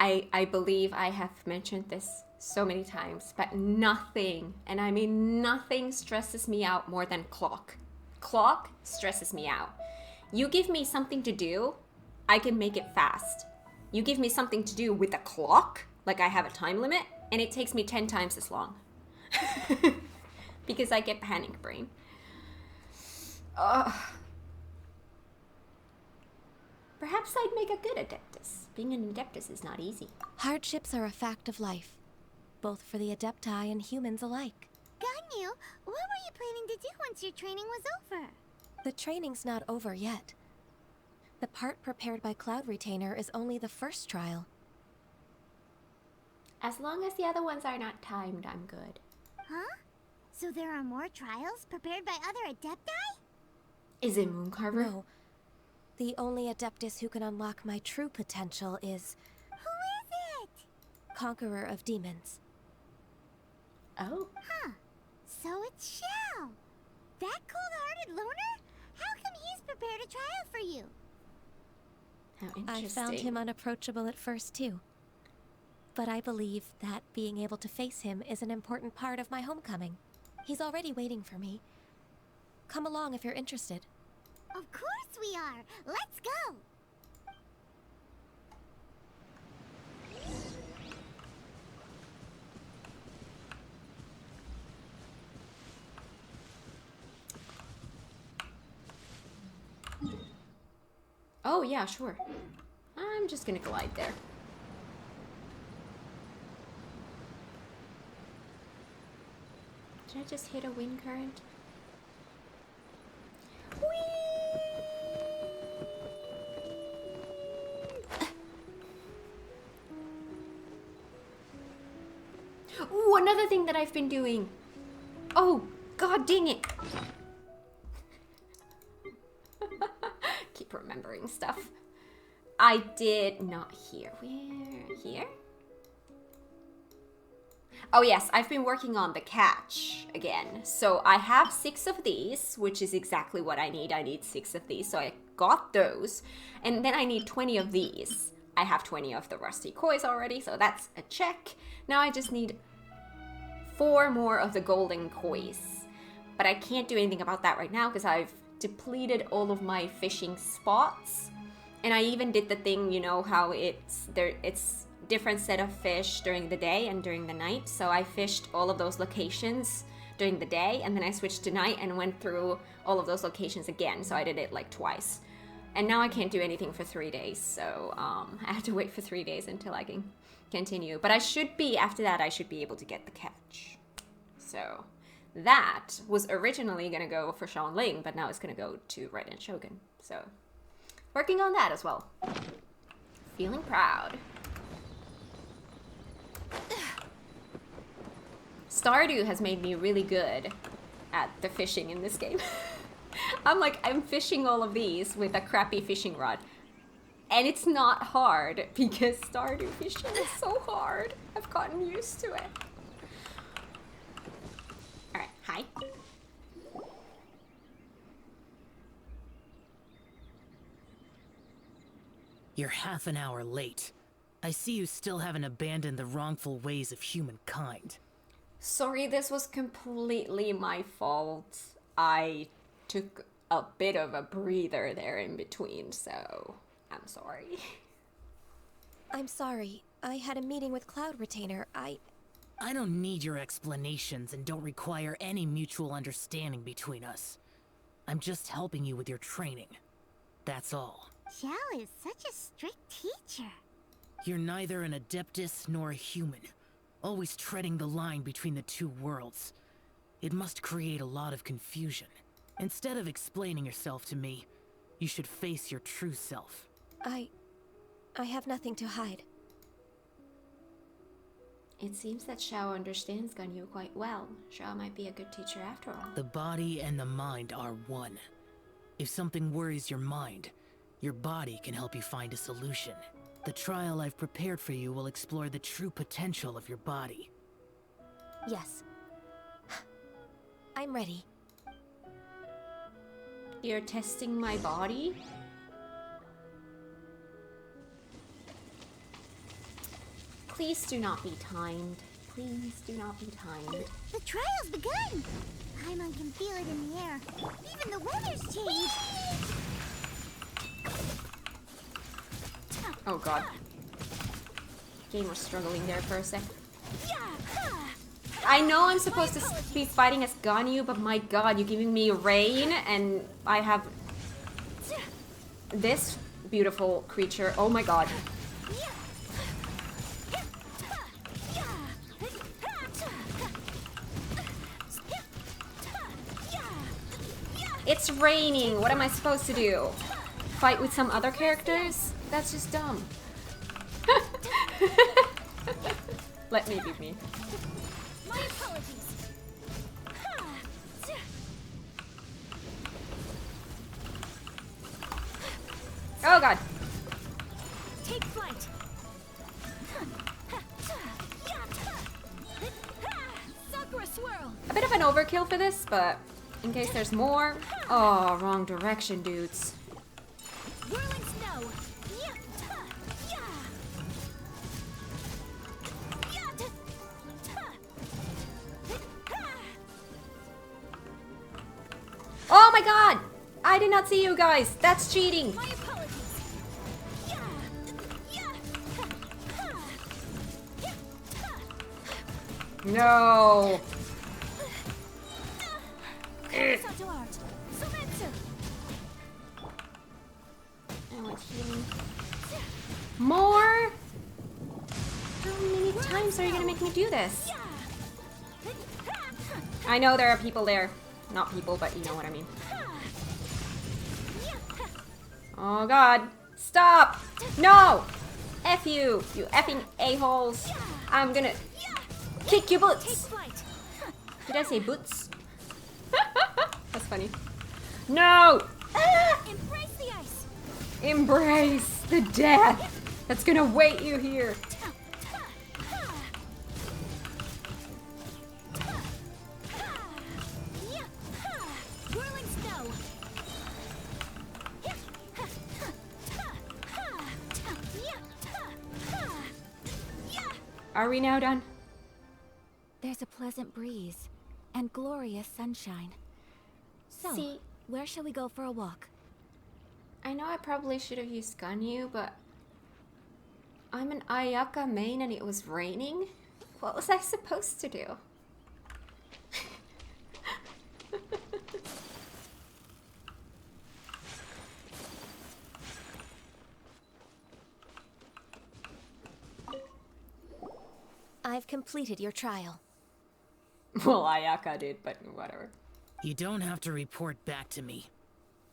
I believe I have mentioned this so many times, but nothing, and I mean nothing, stresses me out more than clock. Clock stresses me out. You give me something to do, I can make it fast. You give me something to do with a clock, like I have a time limit, and it takes me 10 times as long. Because I get panic brain. Perhaps I'd make a good Adeptus. Being an Adeptus is not easy. Hardships are a fact of life, both for the Adepti and humans alike. Ganyu, what were you planning to do once your training was over? The training's not over yet. The part prepared by Cloud Retainer is only the first trial. As long as the other ones are not timed, I'm good. Huh? So there are more trials prepared by other Adepti? Is it Mooncarver? No. The only Adeptus who can unlock my true potential is Who is it? Conqueror of Demons. Oh. Huh. So it's Shell. That cold-hearted loner? How come he's prepared a trial for you? How I interesting. found him unapproachable at first, too. But I believe that being able to face him is an important part of my homecoming. He's already waiting for me. Come along if you're interested. Of course we are. Let's go. Oh, yeah, sure. I'm just gonna glide there. Did I just hit a wind current? Ooh, another thing that I've been doing. Oh, god dang it. Keep remembering stuff. I did not hear. Where? Here? Oh yes, I've been working on the catch again. So I have 6 of these, which is exactly what I need. I need 6 of these, so I got those. And then I need 20 of these. I have 20 of the rusty coins already, so that's a check. Now I just need 4 more of the golden coins. But I can't do anything about that right now because I've depleted all of my fishing spots. And I even did the thing, you know, how it's different set of fish during the day and during the night. So I fished all of those locations during the day, and then I switched to night and went through all of those locations again. So I did it like twice. And now I can't do anything for 3 days, so I have to wait for 3 days until I can continue. But I should be, after that, I should be able to get the catch. So that was originally gonna go for Sean Ling, but now it's gonna go to Red and Shogun. So working on that as well. Feeling proud. Stardew has made me really good at the fishing in this game. I'm fishing all of these with a crappy fishing rod. And it's not hard because Stardew fishing is so hard. I've gotten used to it. Alright, hi. You're half an hour late. I see you still haven't abandoned the wrongful ways of humankind. Sorry, this was completely my fault. I took a bit of a breather there in between, so I'm sorry. I'm sorry. I had a meeting with Cloud Retainer. I don't need your explanations and don't require any mutual understanding between us. I'm just helping you with your training. That's all. Xiao is such a strict teacher. You're neither an Adeptus nor a human, always treading the line between the two worlds. It must create a lot of confusion. Instead of explaining yourself to me, you should face your true self. I have nothing to hide. It seems that Xiao understands Ganyu quite well. Xiao might be a good teacher after all. The body and the mind are one. If something worries your mind, your body can help you find a solution. The trial I've prepared for you will explore the true potential of your body. Yes. I'm ready. You're testing my body? Please do not be timed. Please do not be timed. The trial's begun! Paimon can feel it in the air. Even the weather's changed. Oh god. Game was struggling there for a sec. I know I'm supposed to be fighting as Ganyu, but my god, you're giving me rain and I have this beautiful creature. Oh my god. It's raining. What am I supposed to do? Fight with some other characters? That's just dumb. Let me be me. My apologies. Oh god. Take flight. Sakura swirl. A bit of an overkill for this, but in case there's more. Oh, wrong direction, dudes. Whirling snow. Oh my god! I did not see you guys. That's cheating. My apologies. No. I want healing. More? How many times are you gonna make me do this? I know there are people there. Not people, but you know what I mean. Oh god. Stop! No! F you, you effing a-holes. I'm gonna kick your boots. Did I say boots? That's funny. No! Embrace the ice. Embrace the death that's gonna wait you here. Whirling snow. Are we now done? There's a pleasant breeze and glorious sunshine. So, See, where shall we go for a walk? I know I probably should have used Ganyu, but I'm an Ayaka main and it was raining? What was I supposed to do? I've completed your trial. Well, Ayaka did, but whatever. You don't have to report back to me.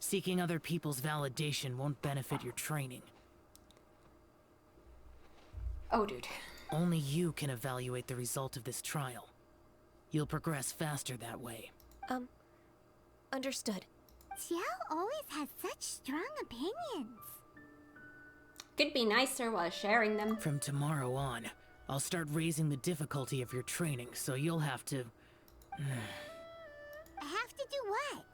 Seeking other people's validation won't benefit your training. Oh, dude. Only you can evaluate the result of this trial. You'll progress faster that way. Understood. Xiao always has such strong opinions. Could be nicer while sharing them. From tomorrow on, I'll start raising the difficulty of your training, so you'll have to... Have to do what?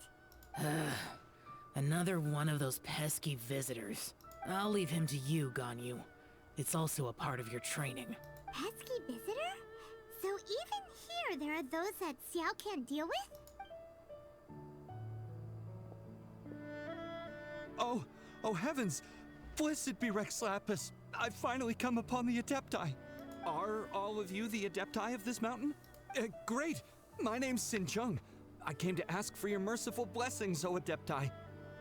Another one of those pesky visitors. I'll leave him to you, Ganyu. It's also a part of your training. Pesky visitor? So even here there are those that Xiao can't deal with? Oh heavens! Blessed be Rex Lapis! I've finally come upon the Adepti. Are all of you the Adepti of this mountain? Great! My name's Sin Chung. I came to ask for your merciful blessings, O Adepti.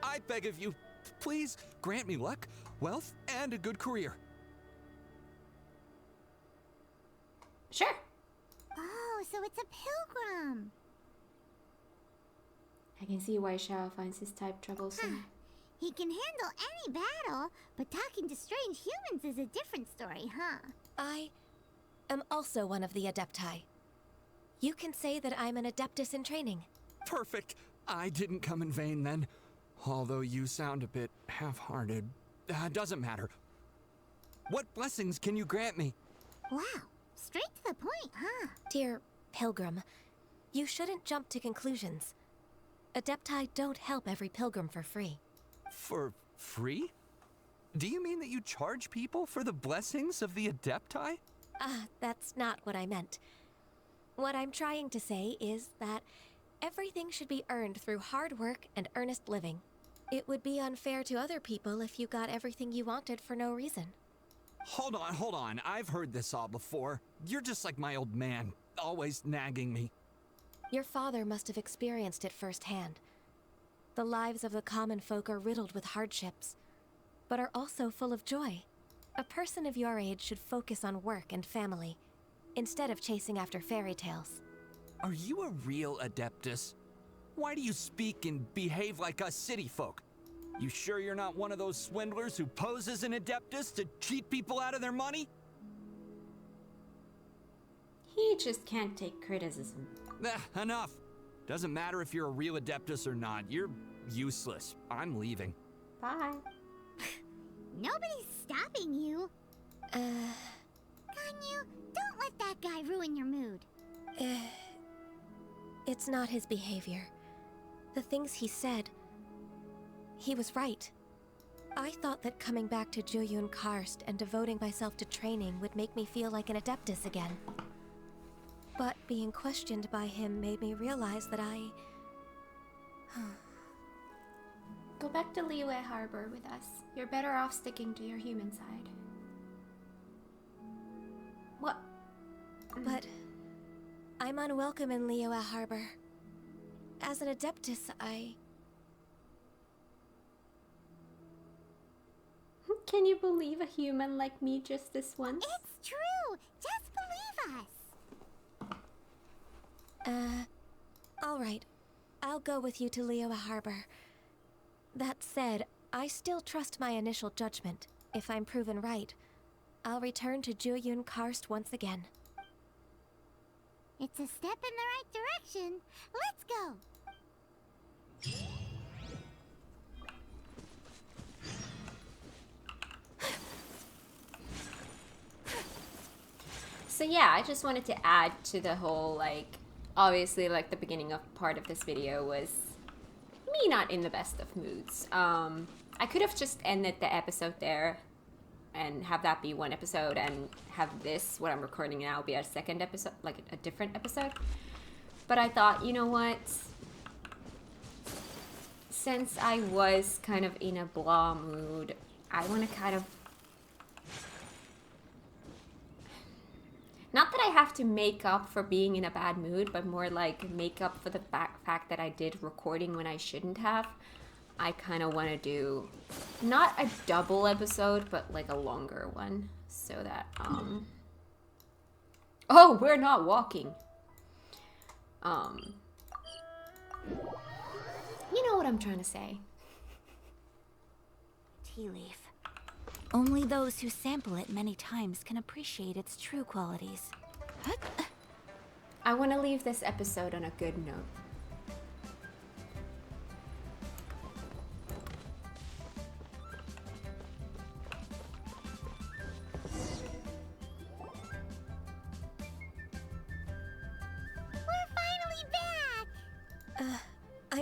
I beg of you, please grant me luck, wealth, and a good career. Sure. Oh, so it's a pilgrim. I can see why Xiao finds his type troublesome. He can handle any battle, but talking to strange humans is a different story, huh? I am also one of the Adepti. You can say that I'm an Adeptus in training. Perfect. I didn't come in vain then. Although you sound a bit half-hearted. Doesn't matter. What blessings can you grant me? Wow, straight to the point, huh? Dear Pilgrim, you shouldn't jump to conclusions. Adepti don't help every pilgrim for free. For free? Do you mean that you charge people for the blessings of the Adepti? That's not what I meant. What I'm trying to say is that everything should be earned through hard work and earnest living. It would be unfair to other people if you got everything you wanted for no reason. Hold on. I've heard this all before. You're just like my old man, always nagging me. Your father must have experienced it firsthand. The lives of the common folk are riddled with hardships, but are also full of joy. A person of your age should focus on work and family, instead of chasing after fairy tales. Are you a real Adeptus? Why do you speak and behave like us city folk? You sure you're not one of those swindlers who poses an Adeptus to cheat people out of their money? He just can't take criticism. Enough. Doesn't matter if you're a real Adeptus or not. You're useless. I'm leaving. Bye. Nobody's stopping you. Ganyu, don't let that guy ruin your mood. It's not his behavior. The things he said, he was right. I thought that coming back to Jueyun Karst and devoting myself to training would make me feel like an Adeptus again. But being questioned by him made me realize that I... Go back to Liyue Harbor with us. You're better off sticking to your human side. What? But I'm unwelcome in Liyue Harbor. As an Adeptus, Can you believe a human like me just this once? It's true! Just believe us! Alright. I'll go with you to Liyue Harbor. That said, I still trust my initial judgment. If I'm proven right, I'll return to Jueyun Karst once again. It's a step in the right direction. Let's go! So yeah, I just wanted to add to the whole, like, obviously, like, the beginning of part of this video was me not in the best of moods. I could have just ended the episode there and have that be one episode and have this, what I'm recording now, be a second episode, like a different episode. But I thought, you know what? Since I was kind of in a blah mood, I want to kind of... Not that I have to make up for being in a bad mood, but more like make up for the fact that I did recording when I shouldn't have. I kind of want to do not a double episode, but like a longer one, so that oh, we're not walking. You know what I'm trying to say. Tea leaf. Only those who sample it many times can appreciate its true qualities. What? I want to leave this episode on a good note.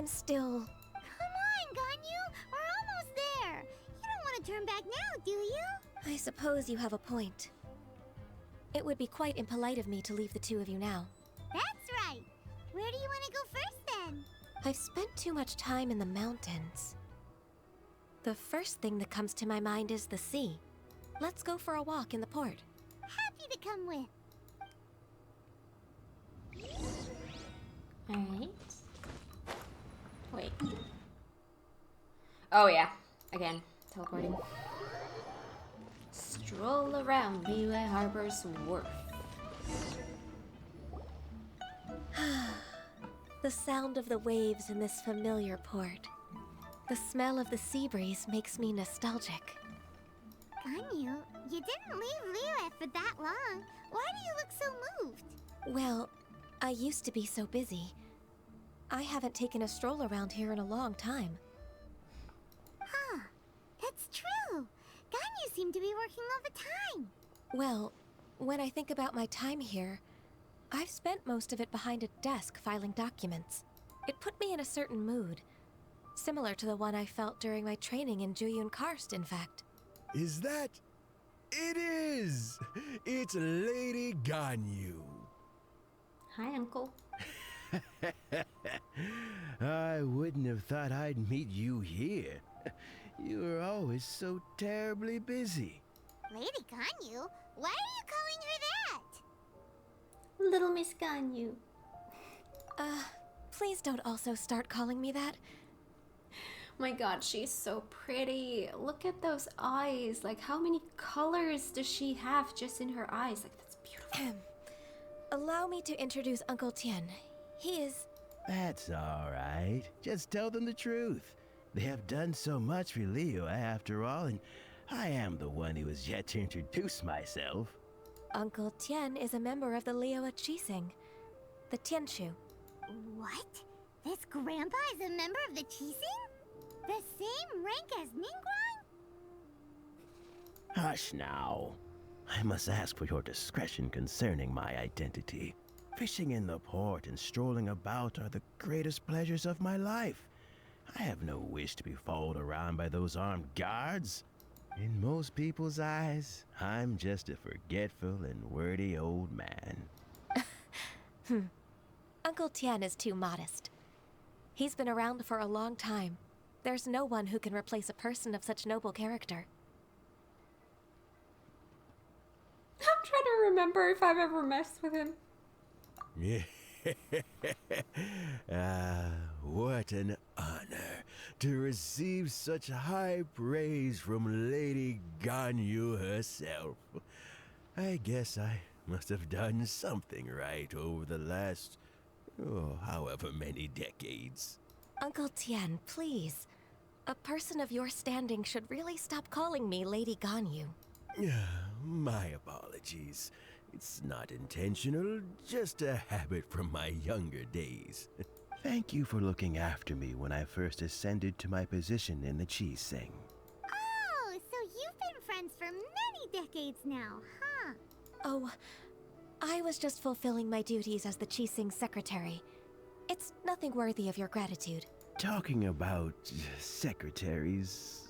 I'm still... Come on, Ganyu! We're almost there! You don't want to turn back now, do you? I suppose you have a point. It would be quite impolite of me to leave the two of you now. That's right! Where do you want to go first, then? I've spent too much time in the mountains. The first thing that comes to my mind is the sea. Let's go for a walk in the port. Happy to come with. Alright. Wait. Oh yeah. Again. Teleporting. Stroll around Liyue Harbor's wharf. The sound of the waves in this familiar port. The smell of the sea breeze makes me nostalgic. Ganyu, you didn't leave Liyue for that long. Why do you look so moved? Well, I used to be so busy. I haven't taken a stroll around here in a long time. Huh. That's true. Ganyu seemed to be working all the time. Well, when I think about my time here, I've spent most of it behind a desk filing documents. It put me in a certain mood, similar to the one I felt during my training in Juyun Karst, in fact. Is that? It is! It's Lady Ganyu. Hi, Uncle. I wouldn't have thought I'd meet you here. You were always so terribly busy. Lady Ganyu? Why are you calling her that? Little Miss Ganyu. Please don't also start calling me that. My god, she's so pretty. Look at those eyes. Like, how many colors does she have just in her eyes? Like, that's beautiful. Allow me to introduce Uncle Tian. He is... That's all right. Just tell them the truth. They have done so much for Liyue after all, and I am the one who has yet to introduce myself. Uncle Tian is a member of the Liyue Qixing, the Tianshu. What? This grandpa is a member of the Qixing? The same rank as Ningguang? Hush now. I must ask for your discretion concerning my identity. Fishing in the port and strolling about are the greatest pleasures of my life. I have no wish to be followed around by those armed guards. In most people's eyes, I'm just a forgetful and wordy old man. Uncle Tian is too modest. He's been around for a long time. There's no one who can replace a person of such noble character. I'm trying to remember if I've ever messed with him. What an honor to receive such high praise from Lady Ganyu herself. I guess I must have done something right over the last, however many decades. Uncle Tian, please. A person of your standing should really stop calling me Lady Ganyu. My apologies. It's not intentional, just a habit from my younger days. Thank you for looking after me when I first ascended to my position in the Qixing. Oh, so you've been friends for many decades now, huh? Oh, I was just fulfilling my duties as the Qixing secretary. It's nothing worthy of your gratitude. Talking about secretaries,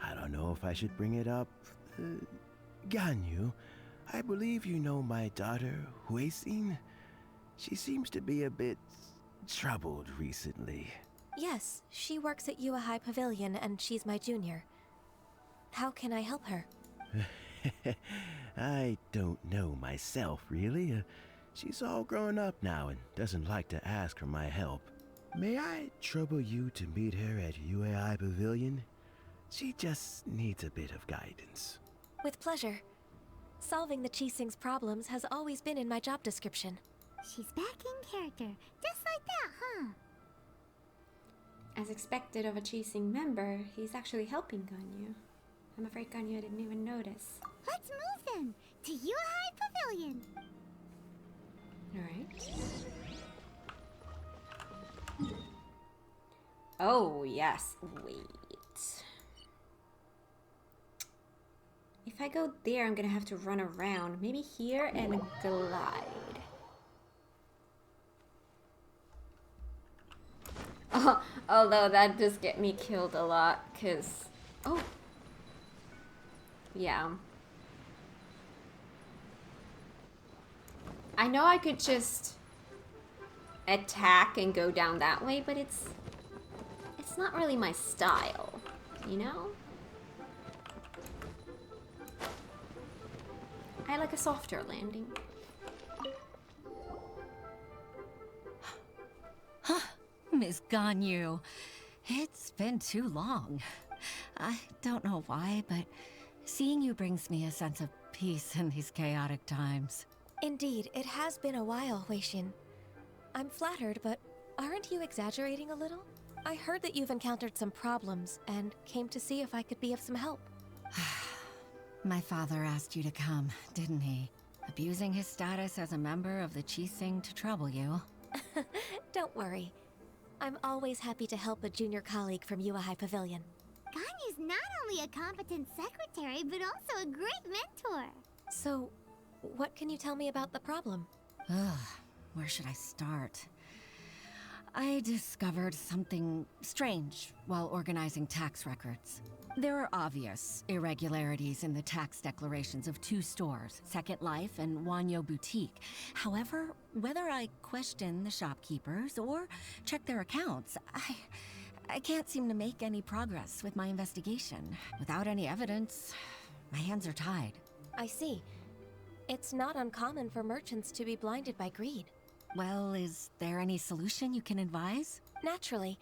I don't know if I should bring it up. Ganyu, I believe you know my daughter, Huixin. She seems to be a bit troubled recently. Yes, she works at Yue High Pavilion and she's my junior. How can I help her? I don't know myself, really. She's all grown up now and doesn't like to ask for my help. May I trouble you to meet her at Yue High Pavilion? She just needs a bit of guidance. With pleasure. Solving the Qixing's problems has always been in my job description. She's back in character, just like that, huh? As expected of a Qixing member, he's actually helping Ganyu. I'm afraid Ganyu didn't even notice. Let's move then, to Yue High Pavilion. Alright. Oh, yes. Wait. If I go there, I'm gonna have to run around. Maybe here and glide. Although that does get me killed a lot, because... Oh. Yeah. I know I could just attack and go down that way, but it's not really my style, you know? I like a softer landing. Miss Ganyu, it's been too long. I don't know why, but seeing you brings me a sense of peace in these chaotic times. Indeed, it has been a while, Weishin. I'm flattered, but aren't you exaggerating a little? I heard that you've encountered some problems and came to see if I could be of some help. My father asked you to come, didn't he? Abusing his status as a member of the Qixing to trouble you. Don't worry. I'm always happy to help a junior colleague from Yuehai Pavilion. Ganyu's not only a competent secretary, but also a great mentor. So, what can you tell me about the problem? Ugh, where should I start? I discovered something strange while organizing tax records. There are obvious irregularities in the tax declarations of two stores, Second Life and Wanyo Boutique. However, whether I question the shopkeepers or check their accounts, I can't seem to make any progress with my investigation. Without any evidence, my hands are tied. I see. It's not uncommon for merchants to be blinded by greed. Well, is there any solution you can advise? Naturally.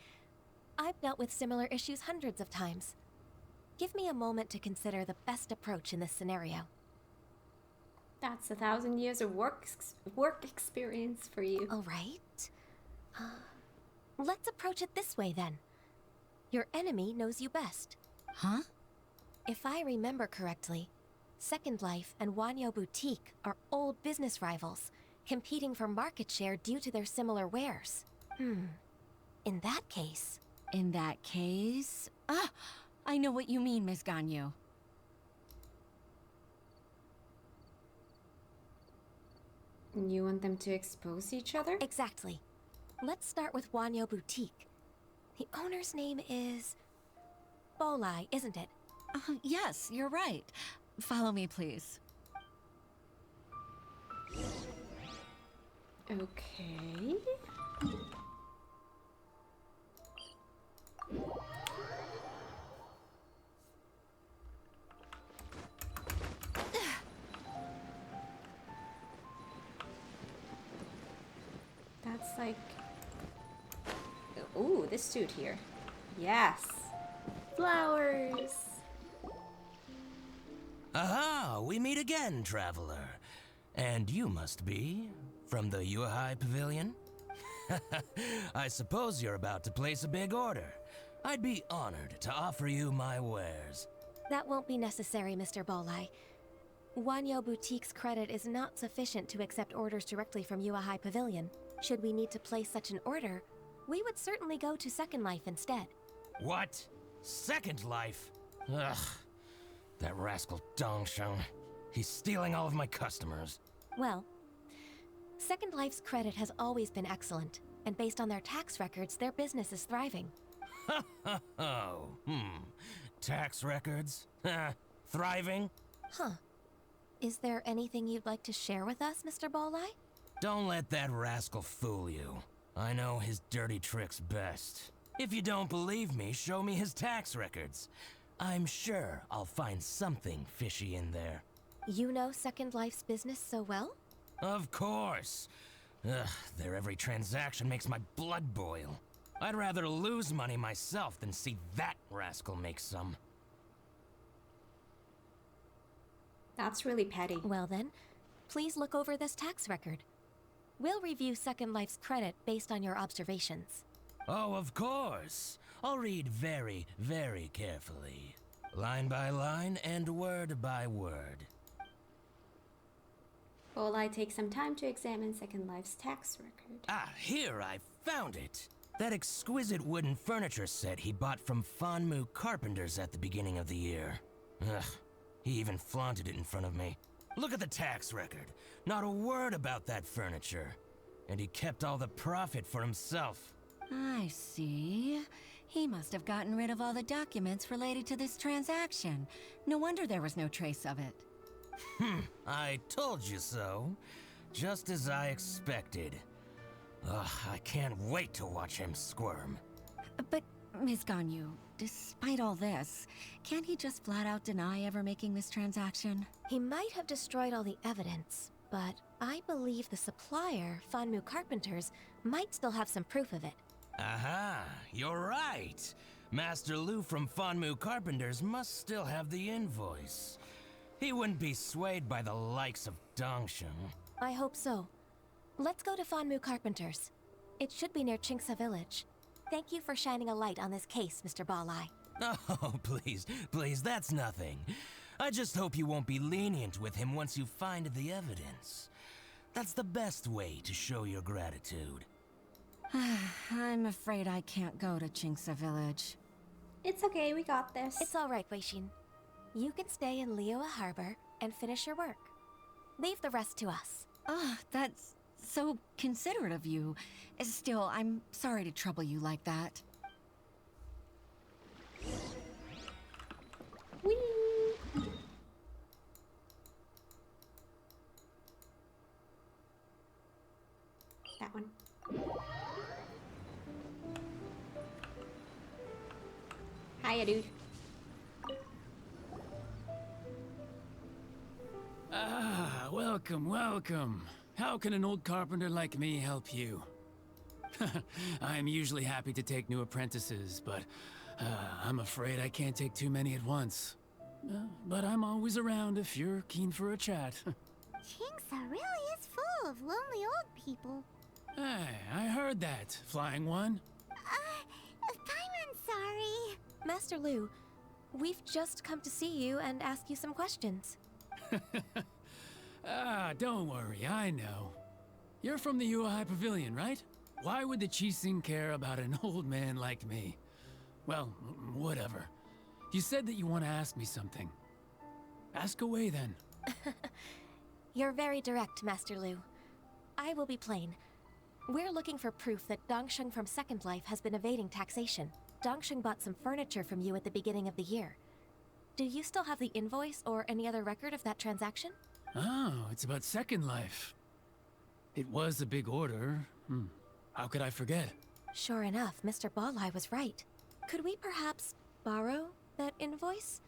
I've dealt with similar issues hundreds of times. Give me a moment to consider the best approach in this scenario. That's 1,000 years of work experience for you. All right. Let's approach it this way then. Your enemy knows you best. Huh? If I remember correctly, Second Life and Wanyo Boutique are old business rivals, competing for market share due to their similar wares. In that case... In that case... Ah! I know what you mean, Miss Ganyu. You want them to expose each other? Exactly. Let's start with Wanyo Boutique. The owner's name is... Bolai, isn't it? Yes, you're right. Follow me, please. Okay. That's like... Ooh, this dude here. Yes. Flowers. Aha! We meet again, traveler. And you must be from the Yuehai Pavilion? I suppose you're about to place a big order. I'd be honored to offer you my wares. That won't be necessary, Mr. Bolai. Wanyo Boutique's credit is not sufficient to accept orders directly from Yuehai Pavilion. Should we need to place such an order, we would certainly go to Second Life instead. What? Second Life? Ugh. That rascal Dongsheng. He's stealing all of my customers. Well, Second Life's credit has always been excellent, and based on their tax records, their business is thriving. Tax records? Thriving? Huh. Is there anything you'd like to share with us, Mr. Bolai? Don't let that rascal fool you. I know his dirty tricks best. If you don't believe me, show me his tax records. I'm sure I'll find something fishy in there. You know Second Life's business so well? Of course. Ugh, their every transaction makes my blood boil. I'd rather lose money myself than see that rascal make some. That's really petty. Well then, please look over this tax record. We'll review Second Life's credit based on your observations. Oh, of course. I'll read very, very carefully. Line by line and word by word. Bolai takes some time to examine Second Life's tax record. Ah, here, I found it. That exquisite wooden furniture set he bought from Fanmu Carpenters at the beginning of the year. Ugh, he even flaunted it in front of me. Look at the tax record. Not a word about that furniture. And he kept all the profit for himself. I see. He must have gotten rid of all the documents related to this transaction. No wonder there was no trace of it. I told you so. Just as I expected. Ugh, I can't wait to watch him squirm. But, Ms. Ganyu, despite all this, can't he just flat out deny ever making this transaction? He might have destroyed all the evidence, but I believe the supplier, Fanmu Carpenters, might still have some proof of it. Aha, you're right. Master Lu from Fanmu Carpenters must still have the invoice. He wouldn't be swayed by the likes of Dongsheng. I hope so. Let's go to Fanmu Carpenters. It should be near Chingsa Village. Thank you for shining a light on this case, Mr. Balai. Oh, please, that's nothing. I just hope you won't be lenient with him once you find the evidence. That's the best way to show your gratitude. I'm afraid I can't go to Chingsa Village. It's okay, we got this. It's all right, Weishin. You can stay in Liyue Harbor and finish your work. Leave the rest to us. Ah, that's so considerate of you. Still, I'm sorry to trouble you like that. Whee! That one. Hiya, dude. Ah, welcome, welcome. How can an old carpenter like me help you? I'm usually happy to take new apprentices, but I'm afraid I can't take too many at once. But I'm always around if you're keen for a chat. Chingsa really is full of lonely old people. Hey, I heard that, Flying One. Paimon's sorry. Master Lu, we've just come to see you and ask you some questions. Don't worry, I know. You're from the Yuehai Pavilion, right? Why would the Qixing care about an old man like me? Well, whatever. You said that you want to ask me something. Ask away, then. You're very direct, Master Lu. I will be plain. We're looking for proof that Dongsheng from Second Life has been evading taxation. Dongsheng bought some furniture from you at the beginning of the year. Do you still have the invoice or any other record of that transaction? Oh, it's about Second Life. It was a big order. How could I forget? Sure enough, Mr. Balai was right. Could we perhaps borrow that invoice?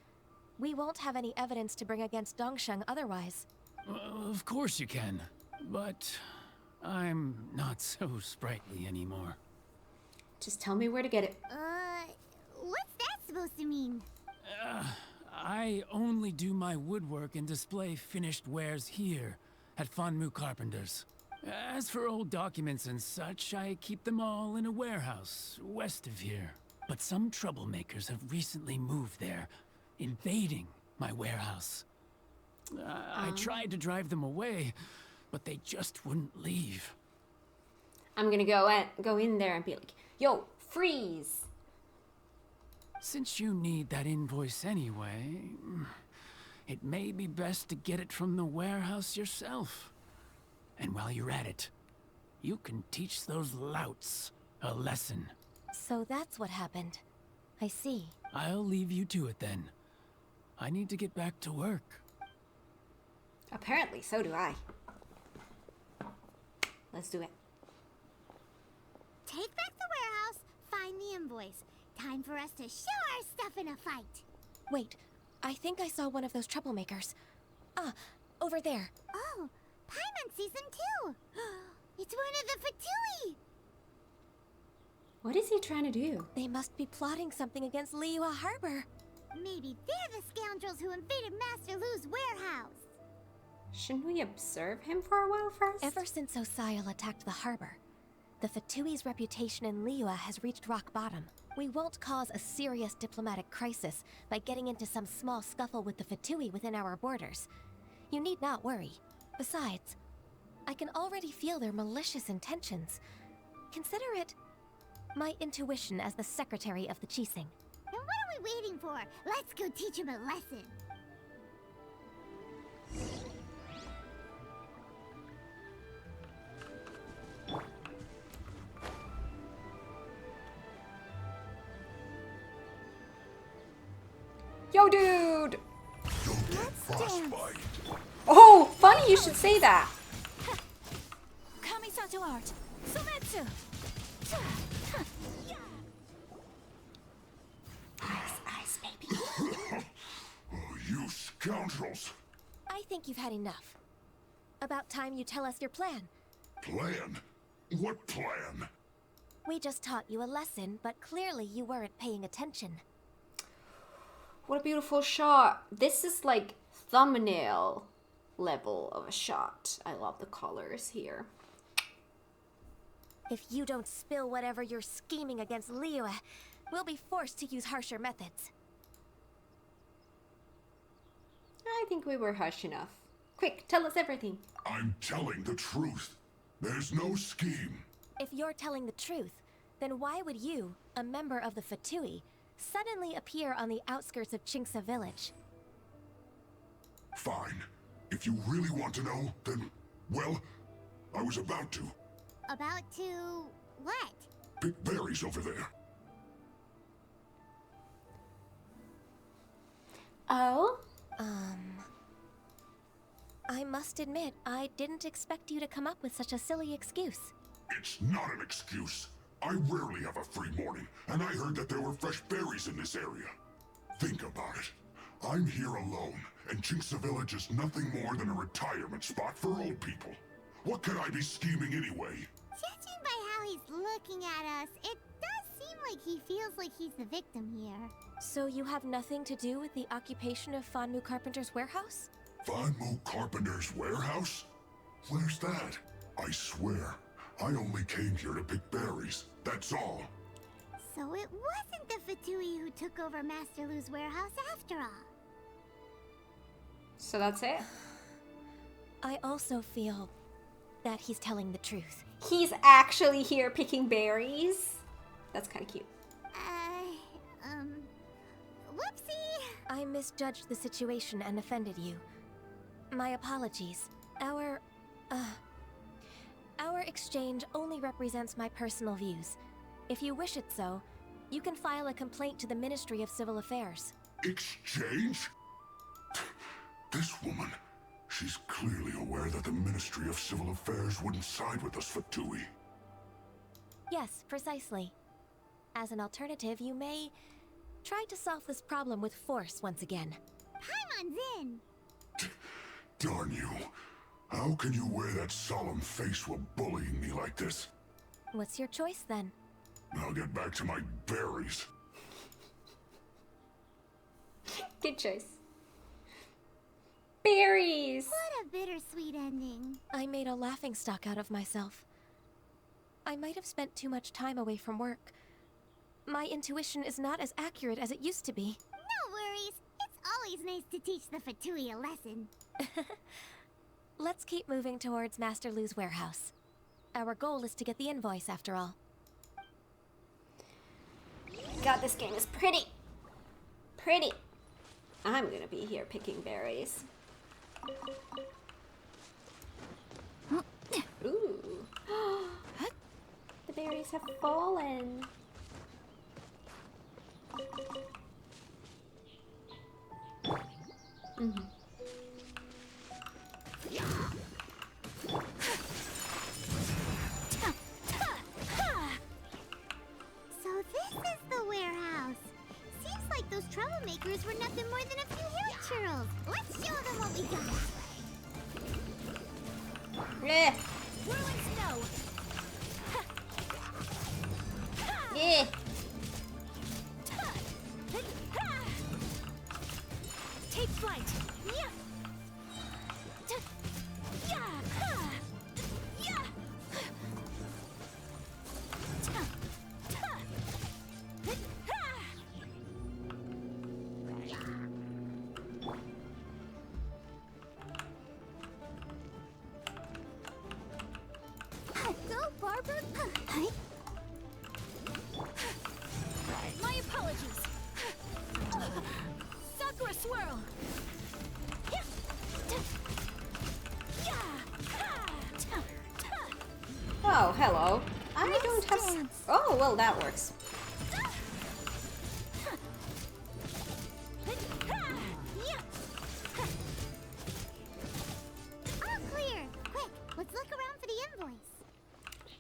We won't have any evidence to bring against Dongsheng otherwise. Of course you can, but I'm not so sprightly anymore. Just tell me where to get it. What's that supposed to mean? I only do my woodwork and display finished wares here at Fanmu Carpenters. As for old documents and such, I keep them all in a warehouse west of here. But some troublemakers have recently moved there, invading my warehouse. I tried to drive them away, but they just wouldn't leave. I'm gonna go in there and be like, yo, freeze! Since you need that invoice anyway, it may be best to get it from the warehouse yourself. And while you're at it, you can teach those louts a lesson. So that's what happened. I see. I'll leave you to it then. I need to get back to work. Apparently, so do I. Let's do it. Take back the warehouse, find the invoice. Time for us to show our stuff in a fight. Wait, I think I saw one of those troublemakers. Ah, over there. Oh, Paimon sees them too. It's one of the Fatui. What is he trying to do? They must be plotting something against Liyue Harbor. Maybe they're the scoundrels who invaded Master Lu's warehouse. Shouldn't we observe him for a while first? Ever since Osial attacked the harbor, the Fatui's reputation in Liyue has reached rock bottom. We won't cause a serious diplomatic crisis by getting into some small scuffle with the Fatui within our borders. You need not worry. Besides, I can already feel their malicious intentions. Consider it my intuition as the secretary of the Qixing. Then what are we waiting for? Let's go teach him a lesson. Yo, dude! Let's dance. Oh, funny you should say that. Kamisato art. Sometsu. Ice, baby. You scoundrels! I think you've had enough. About time you tell us your plan. Plan? What plan? We just taught you a lesson, but clearly you weren't paying attention. What a beautiful shot. This is like thumbnail level of a shot. I love the colors here. If you don't spill whatever you're scheming against Liyue, we'll be forced to use harsher methods. I think we were harsh enough. Quick, tell us everything. I'm telling the truth. There's no scheme. If you're telling the truth, then why would you, a member of the Fatui, suddenly appear on the outskirts of Chinksa village? Fine. If you really want to know, then, well, I was about to. About to what? Pick berries over there. Oh? I must admit, I didn't expect you to come up with such a silly excuse. It's not an excuse. I rarely have a free morning, and I heard that there were fresh berries in this area. Think about it. I'm here alone, and Chinksa Village is nothing more than a retirement spot for old people. What could I be scheming anyway? Judging by how he's looking at us, it does seem like he feels like he's the victim here. So you have nothing to do with the occupation of Fanmu Carpenter's warehouse? Fanmu Carpenter's warehouse? Where's that? I swear, I only came here to pick berries, that's all. So it wasn't the Fatui who took over Master Lu's warehouse after all. So that's it? I also feel that he's telling the truth. He's actually here picking berries? That's kind of cute. Whoopsie! I misjudged the situation and offended you. My apologies. Our exchange only represents my personal views. If you wish it so, you can file a complaint to the Ministry of Civil Affairs. Exchange? This woman, she's clearly aware that the Ministry of Civil Affairs wouldn't side with us, Fatui. Yes, precisely. As an alternative, you may try to solve this problem with force once again. Paimon's in! Darn you. How can you wear that solemn face while bullying me like this? What's your choice then? I'll get back to my berries. Good choice. Berries! What a bittersweet ending. I made a laughingstock out of myself. I might have spent too much time away from work. My intuition is not as accurate as it used to be. No worries. It's always nice to teach the Fatui a lesson. Let's keep moving towards Master Lu's warehouse. Our goal is to get the invoice, after all. God, this game is pretty. Pretty. I'm gonna be here picking berries. Ooh. The berries have fallen. Mm-hmm. So this is the warehouse. Seems like those troublemakers were nothing more than a few hill churls. Let's show them what we got. Yeah. Whirling snow. Yeah. Take flight. Yeah. Go, Barbara. My apologies. Sakura swirl. Oh, hello. I don't have... Oh, well, that works.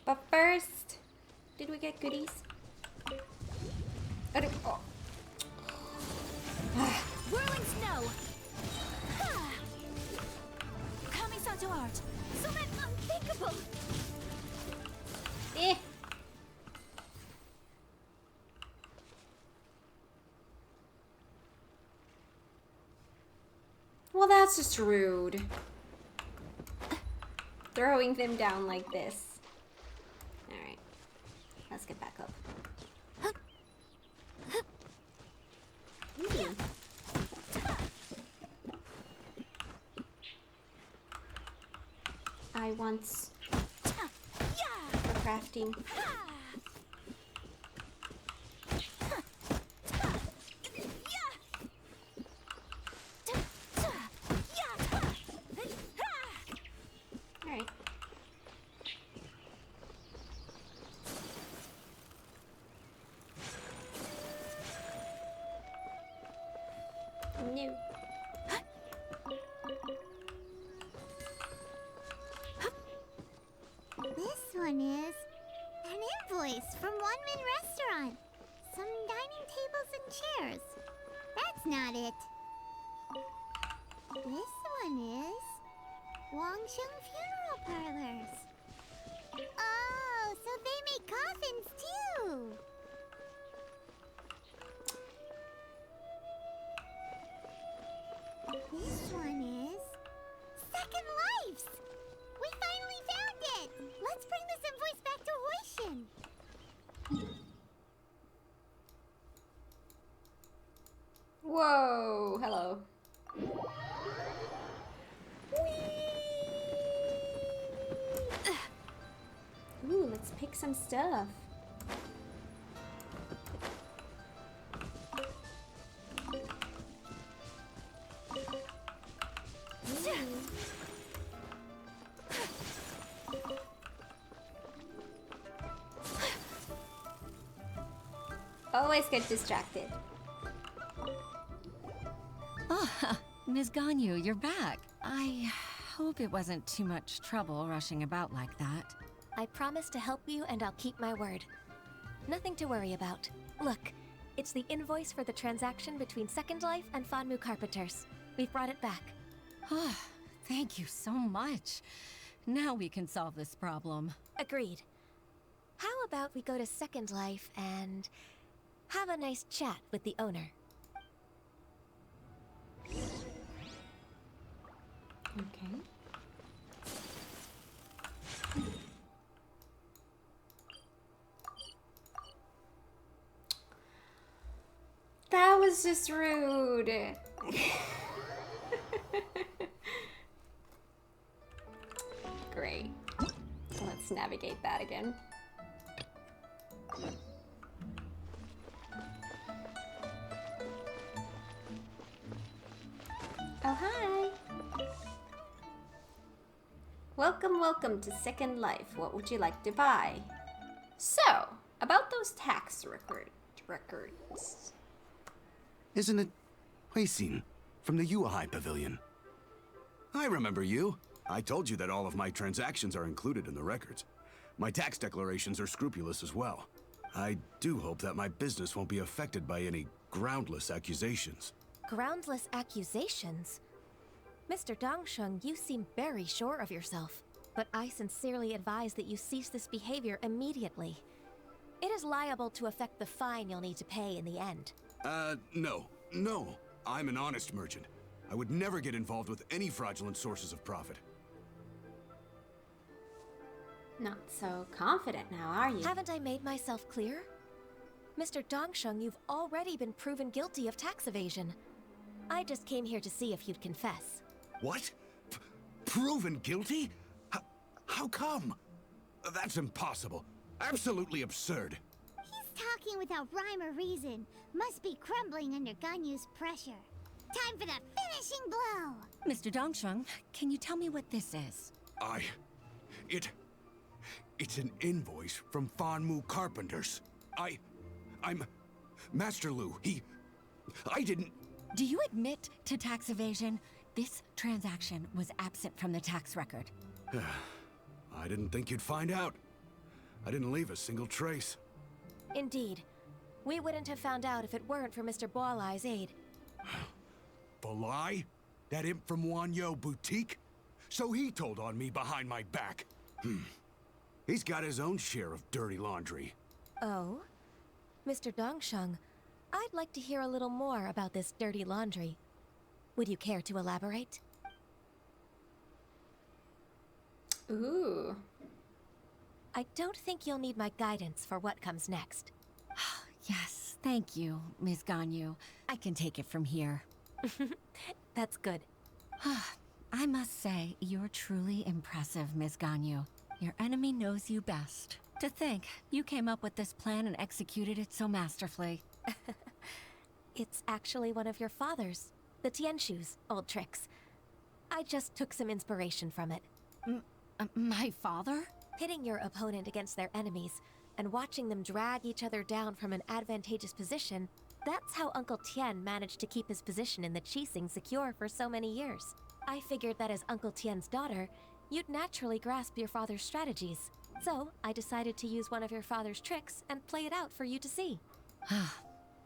But first, did we get goodies? Oh. Whirling snow! Kami-san to art! So unthinkable! Eh. Well, that's just rude. Throwing them down like this. Alright. Let's get back up. Ooh. I once for crafting. Alright. New. This one is an invoice from One Man Restaurant. Some dining tables and chairs. That's not it. This one is Wangsheng Funeral Parlors. Oh, so they make coffins too. This one is Second Lives. We finally found it. Let's bring this invoice back to Hoishin. Whoa, hello. Ooh, let's pick some stuff. Always get distracted. Oh, Ms. Ganyu, you're back. I hope it wasn't too much trouble rushing about like that. I promise to help you and I'll keep my word. Nothing to worry about. Look, it's the invoice for the transaction between Second Life and Fanmu Carpenters. We've brought it back. Oh, thank you so much. Now we can solve this problem. Agreed. How about we go to Second Life and have a nice chat with the owner? Okay. That was just rude. Great. Let's navigate that again. Oh, hi. Welcome, welcome to Second Life. What would you like to buy? So, about those tax records. Isn't it Huixin from the Yuehai Pavilion? I remember you. I told you that all of my transactions are included in the records. My tax declarations are scrupulous as well. I do hope that my business won't be affected by any groundless accusations. Groundless accusations? Mr. Dongsheng, you seem very sure of yourself. But I sincerely advise that you cease this behavior immediately. It is liable to affect the fine you'll need to pay in the end. No. I'm an honest merchant. I would never get involved with any fraudulent sources of profit. Not so confident now, are you? Haven't I made myself clear? Mr. Dongsheng, you've already been proven guilty of tax evasion. I just came here to see if you'd confess. What? Proven guilty? How come? That's impossible. Absolutely absurd. He's talking without rhyme or reason. Must be crumbling under Ganyu's pressure. Time for the finishing blow! Mr. Dongsheng, can you tell me what this is? It's an invoice from Fanmu Carpenters. I'm Master Lu. I didn't... Do you admit to tax evasion? This transaction was absent from the tax record. I didn't think you'd find out. I didn't leave a single trace. Indeed. We wouldn't have found out if it weren't for Mr. Boalai's aid. Balai? That imp from Wanyo Boutique? So he told on me behind my back. He's got his own share of dirty laundry. Oh? Mr. Dongsheng, I'd like to hear a little more about this dirty laundry. Would you care to elaborate? Ooh. I don't think you'll need my guidance for what comes next. Yes, thank you, Ms. Ganyu. I can take it from here. That's good. I must say, you're truly impressive, Ms. Ganyu. Your enemy knows you best. To think, you came up with this plan and executed it so masterfully. It's actually one of your father's, the Tianshu's, old tricks. I just took some inspiration from it. My father? Pitting your opponent against their enemies and watching them drag each other down from an advantageous position, that's how Uncle Tien managed to keep his position in the Qixing secure for so many years. I figured that as Uncle Tien's daughter, you'd naturally grasp your father's strategies. So, I decided to use one of your father's tricks and play it out for you to see.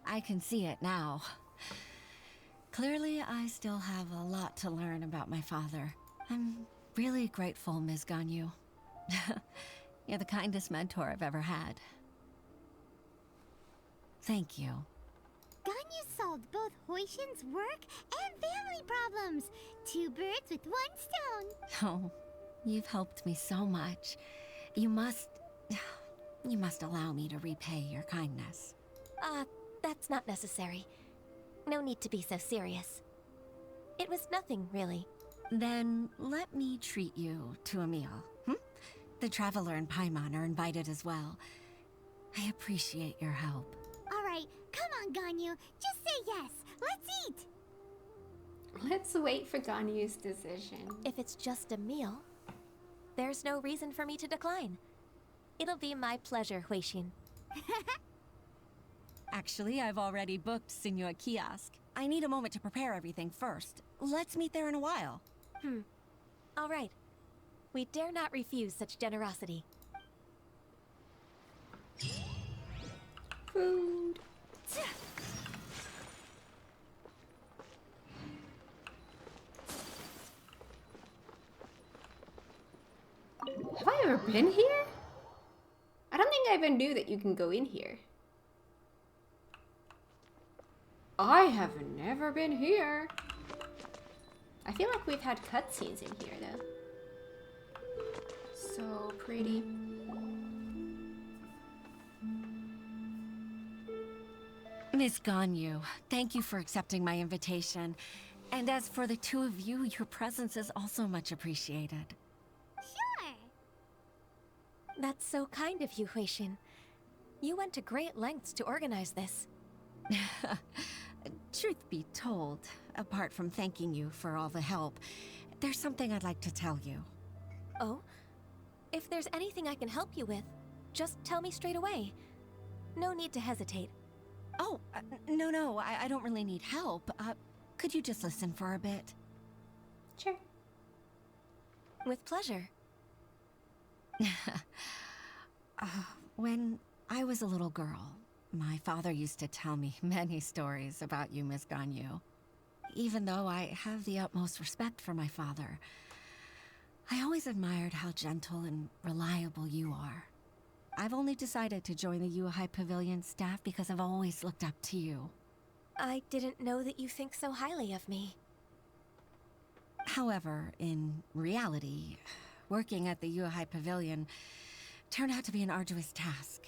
I can see it now. Clearly, I still have a lot to learn about my father. I'm really grateful, Ms. Ganyu. You're the kindest mentor I've ever had. Thank you. Ganyu solved both Huishin's work and family problems. 2 birds with 1 stone. Oh, you've helped me so much. You must allow me to repay your kindness. That's not necessary. No need to be so serious. It was nothing, really. Then let me treat you to a meal. The Traveler and Paimon are invited as well. I appreciate your help. Alright, come on, Ganyu. Just say yes. Let's eat. Let's wait for Ganyu's decision. If it's just a meal, there's no reason for me to decline. It'll be my pleasure, Huixin. Actually, I've already booked Senua Kiosk. I need a moment to prepare everything first. Let's meet there in a while. All right. We dare not refuse such generosity. Food. Have I ever been here? I don't think I even knew that you can go in here. I have never been here. I feel like we've had cutscenes in here, though. So pretty. Miss Ganyu, thank you for accepting my invitation. And as for the 2 of you, your presence is also much appreciated. Sure. That's so kind of you, Huixin. You went to great lengths to organize this. Truth be told, apart from thanking you for all the help, there's something I'd like to tell you. Oh? If there's anything I can help you with, just tell me straight away. No need to hesitate. Oh, no, I don't really need help. Could you just listen for a bit? Sure. With pleasure. When I was a little girl, my father used to tell me many stories about you, Miss Ganyu. Even though I have the utmost respect for my father, I always admired how gentle and reliable you are. I've only decided to join the Yuhai Pavilion staff because I've always looked up to you. I didn't know that you think so highly of me. However, in reality, working at the Yuhai Pavilion turned out to be an arduous task.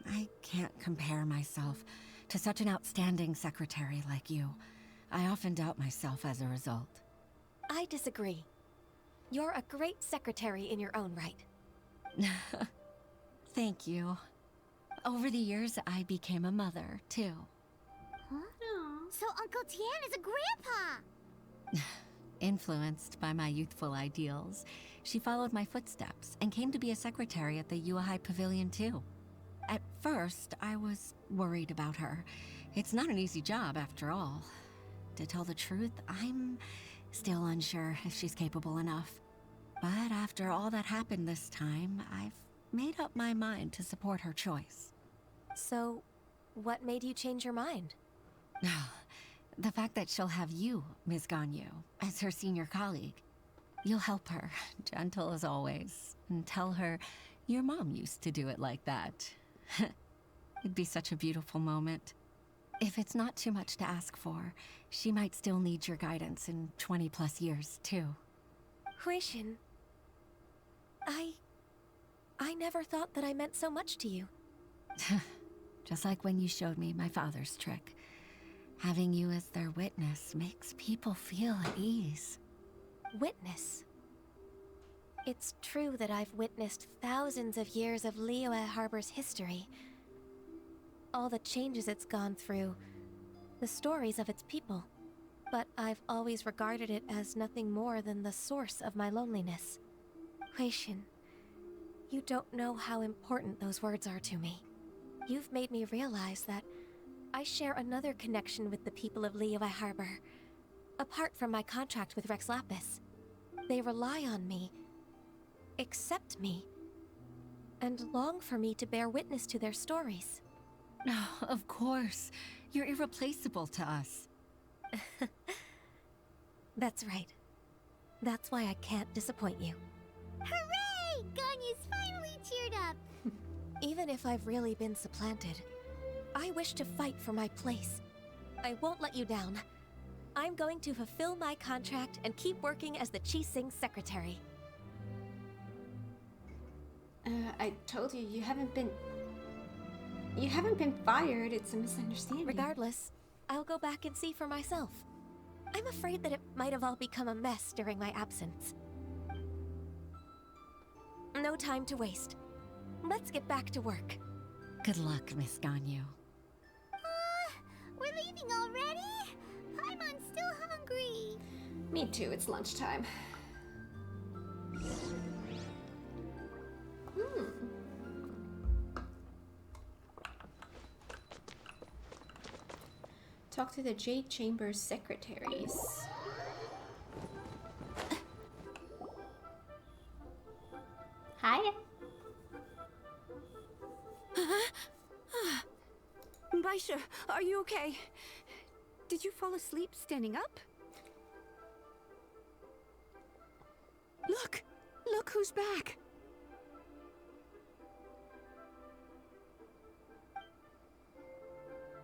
I can't compare myself to such an outstanding secretary like you. I often doubt myself as a result. I disagree. You're a great secretary in your own right. Thank you. Over the years, I became a mother, too. Huh? So Uncle Tien is a grandpa! Influenced by my youthful ideals, she followed my footsteps and came to be a secretary at the Yuhai Pavilion, too. At first, I was worried about her. It's not an easy job, after all. To tell the truth, I'm still unsure if she's capable enough. But after all that happened this time, I've made up my mind to support her choice. So, what made you change your mind? The fact that she'll have you, Ms. Ganyu, as her senior colleague. You'll help her, gentle as always, and tell her your mom used to do it like that. It'd be such a beautiful moment. If it's not too much to ask for, she might still need your guidance in 20+ years, too. Huixin, I never thought that I meant so much to you. Just like when you showed me my father's trick. Having you as their witness makes people feel at ease. Witness? It's true that I've witnessed thousands of years of Liyue Harbor's history. All the changes it's gone through, the stories of its people. But I've always regarded it as nothing more than the source of my loneliness. Huixin, you don't know how important those words are to me. You've made me realize that I share another connection with the people of Liyue Harbor, apart from my contract with Rex Lapis. They rely on me, accept me, and long for me to bear witness to their stories. Oh, of course. You're irreplaceable to us. That's right. That's why I can't disappoint you. Hooray! Ganyu's finally cheered up! Even if I've really been supplanted, I wish to fight for my place. I won't let you down. I'm going to fulfill my contract and keep working as the Qixing secretary. I told you, you haven't been fired. It's a misunderstanding. Regardless, I'll go back and see for myself. I'm afraid that it might have all become a mess during my absence. No time to waste. Let's get back to work. Good luck, Miss Ganyu. We're leaving already? I'm still hungry. Me too, it's lunchtime. Talk to the Jade Chamber's secretaries. Hi. Baisha, are you okay? Did you fall asleep standing up? Look! Look who's back!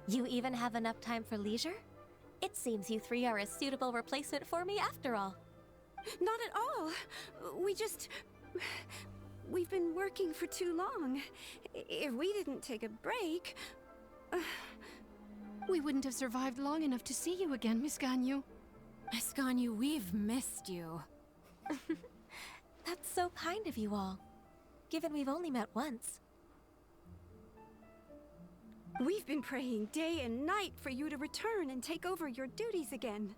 You even have enough time for leisure? It seems you three are a suitable replacement for me after all. Not at all. We've been working for too long. If we didn't take a break... We wouldn't have survived long enough to see you again, Miss Ganyu. Miss Ganyu, we've missed you. That's so kind of you all, given we've only met once. We've been praying day and night for you to return and take over your duties again.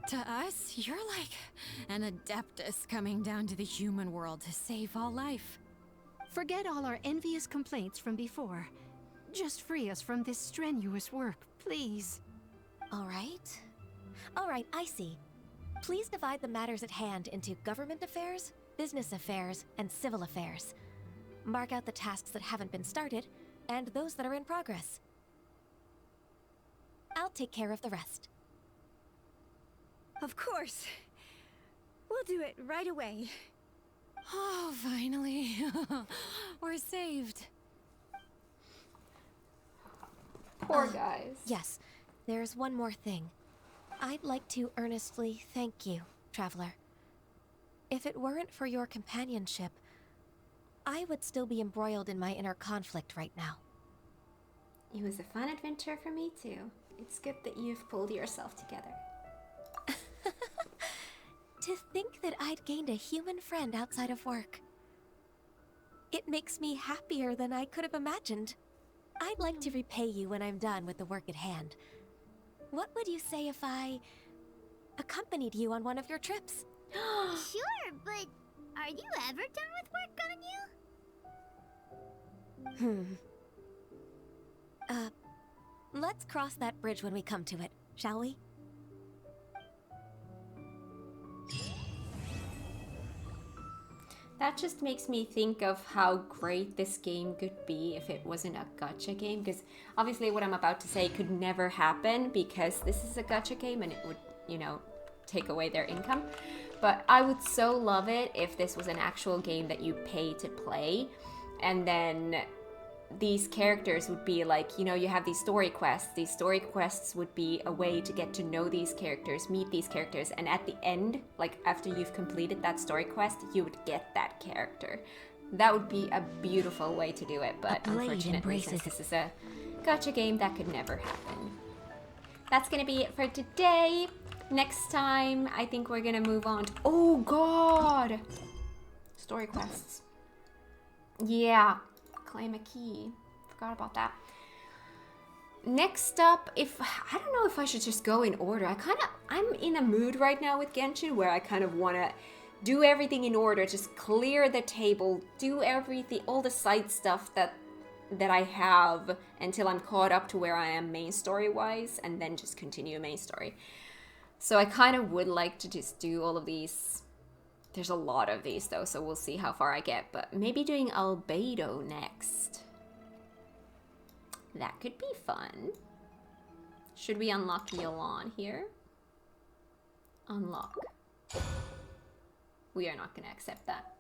To us, you're like an adeptus coming down to the human world to save all life. Forget all our envious complaints from before. Just free us from this strenuous work, please. All right. All right, I see. Please divide the matters at hand into government affairs, business affairs, and civil affairs. Mark out the tasks that haven't been started, and those that are in progress. I'll take care of the rest. Of course. We'll do it right away. Oh, finally. We're saved. Poor guys. Yes, there's one more thing. I'd like to earnestly thank you, Traveler. If it weren't for your companionship, I would still be embroiled in my inner conflict right now. It was a fun adventure for me too. It's good that you've pulled yourself together. To think that I'd gained a human friend outside of work. It makes me happier than I could have imagined. I'd like to repay you when I'm done with the work at hand. What would you say if I accompanied you on one of your trips? Sure, but are you ever done with work, Ganyu? Let's cross that bridge when we come to it, shall we? That just makes me think of how great this game could be if it wasn't a gacha game, because obviously what I'm about to say could never happen because this is a gacha game and it would, you know, take away their income. But I would so love it if this was an actual game that you pay to play, and then these characters would be like, you know, you have these story quests. These story quests would be a way to get to know these characters, meet these characters, and at the end, like after you've completed that story quest, you would get that character. That would be a beautiful way to do it, but unfortunately, since this is a gacha game, that could never happen. That's gonna be it for today. Next time, I think we're gonna move on to, oh god! Story quests. Yeah. Claim a key. Forgot about that. Next up, I don't know if I should just go in order. I'm in a mood right now with Genshin where I kind of want to do everything in order, just clear the table, do everything, all the side stuff that I have until I'm caught up to where I am main story wise, and then just continue main story. So I kind of would like to just do all of these. There's a lot of these though, so we'll see how far I get, but maybe doing Albedo next. That could be fun. Should we unlock Yolan here? Unlock. We are not gonna accept that.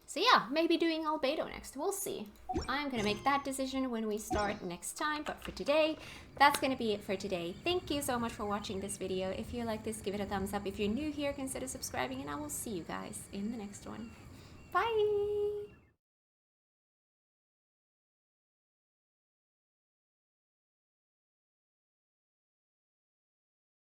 So yeah, maybe doing Albedo next, we'll see. I'm gonna make that decision when we start next time, but for today, that's gonna be it for today. Thank you so much for watching this video. If you like this, give it a thumbs up. If you're new here, consider subscribing, and I will see you guys in the next one. Bye!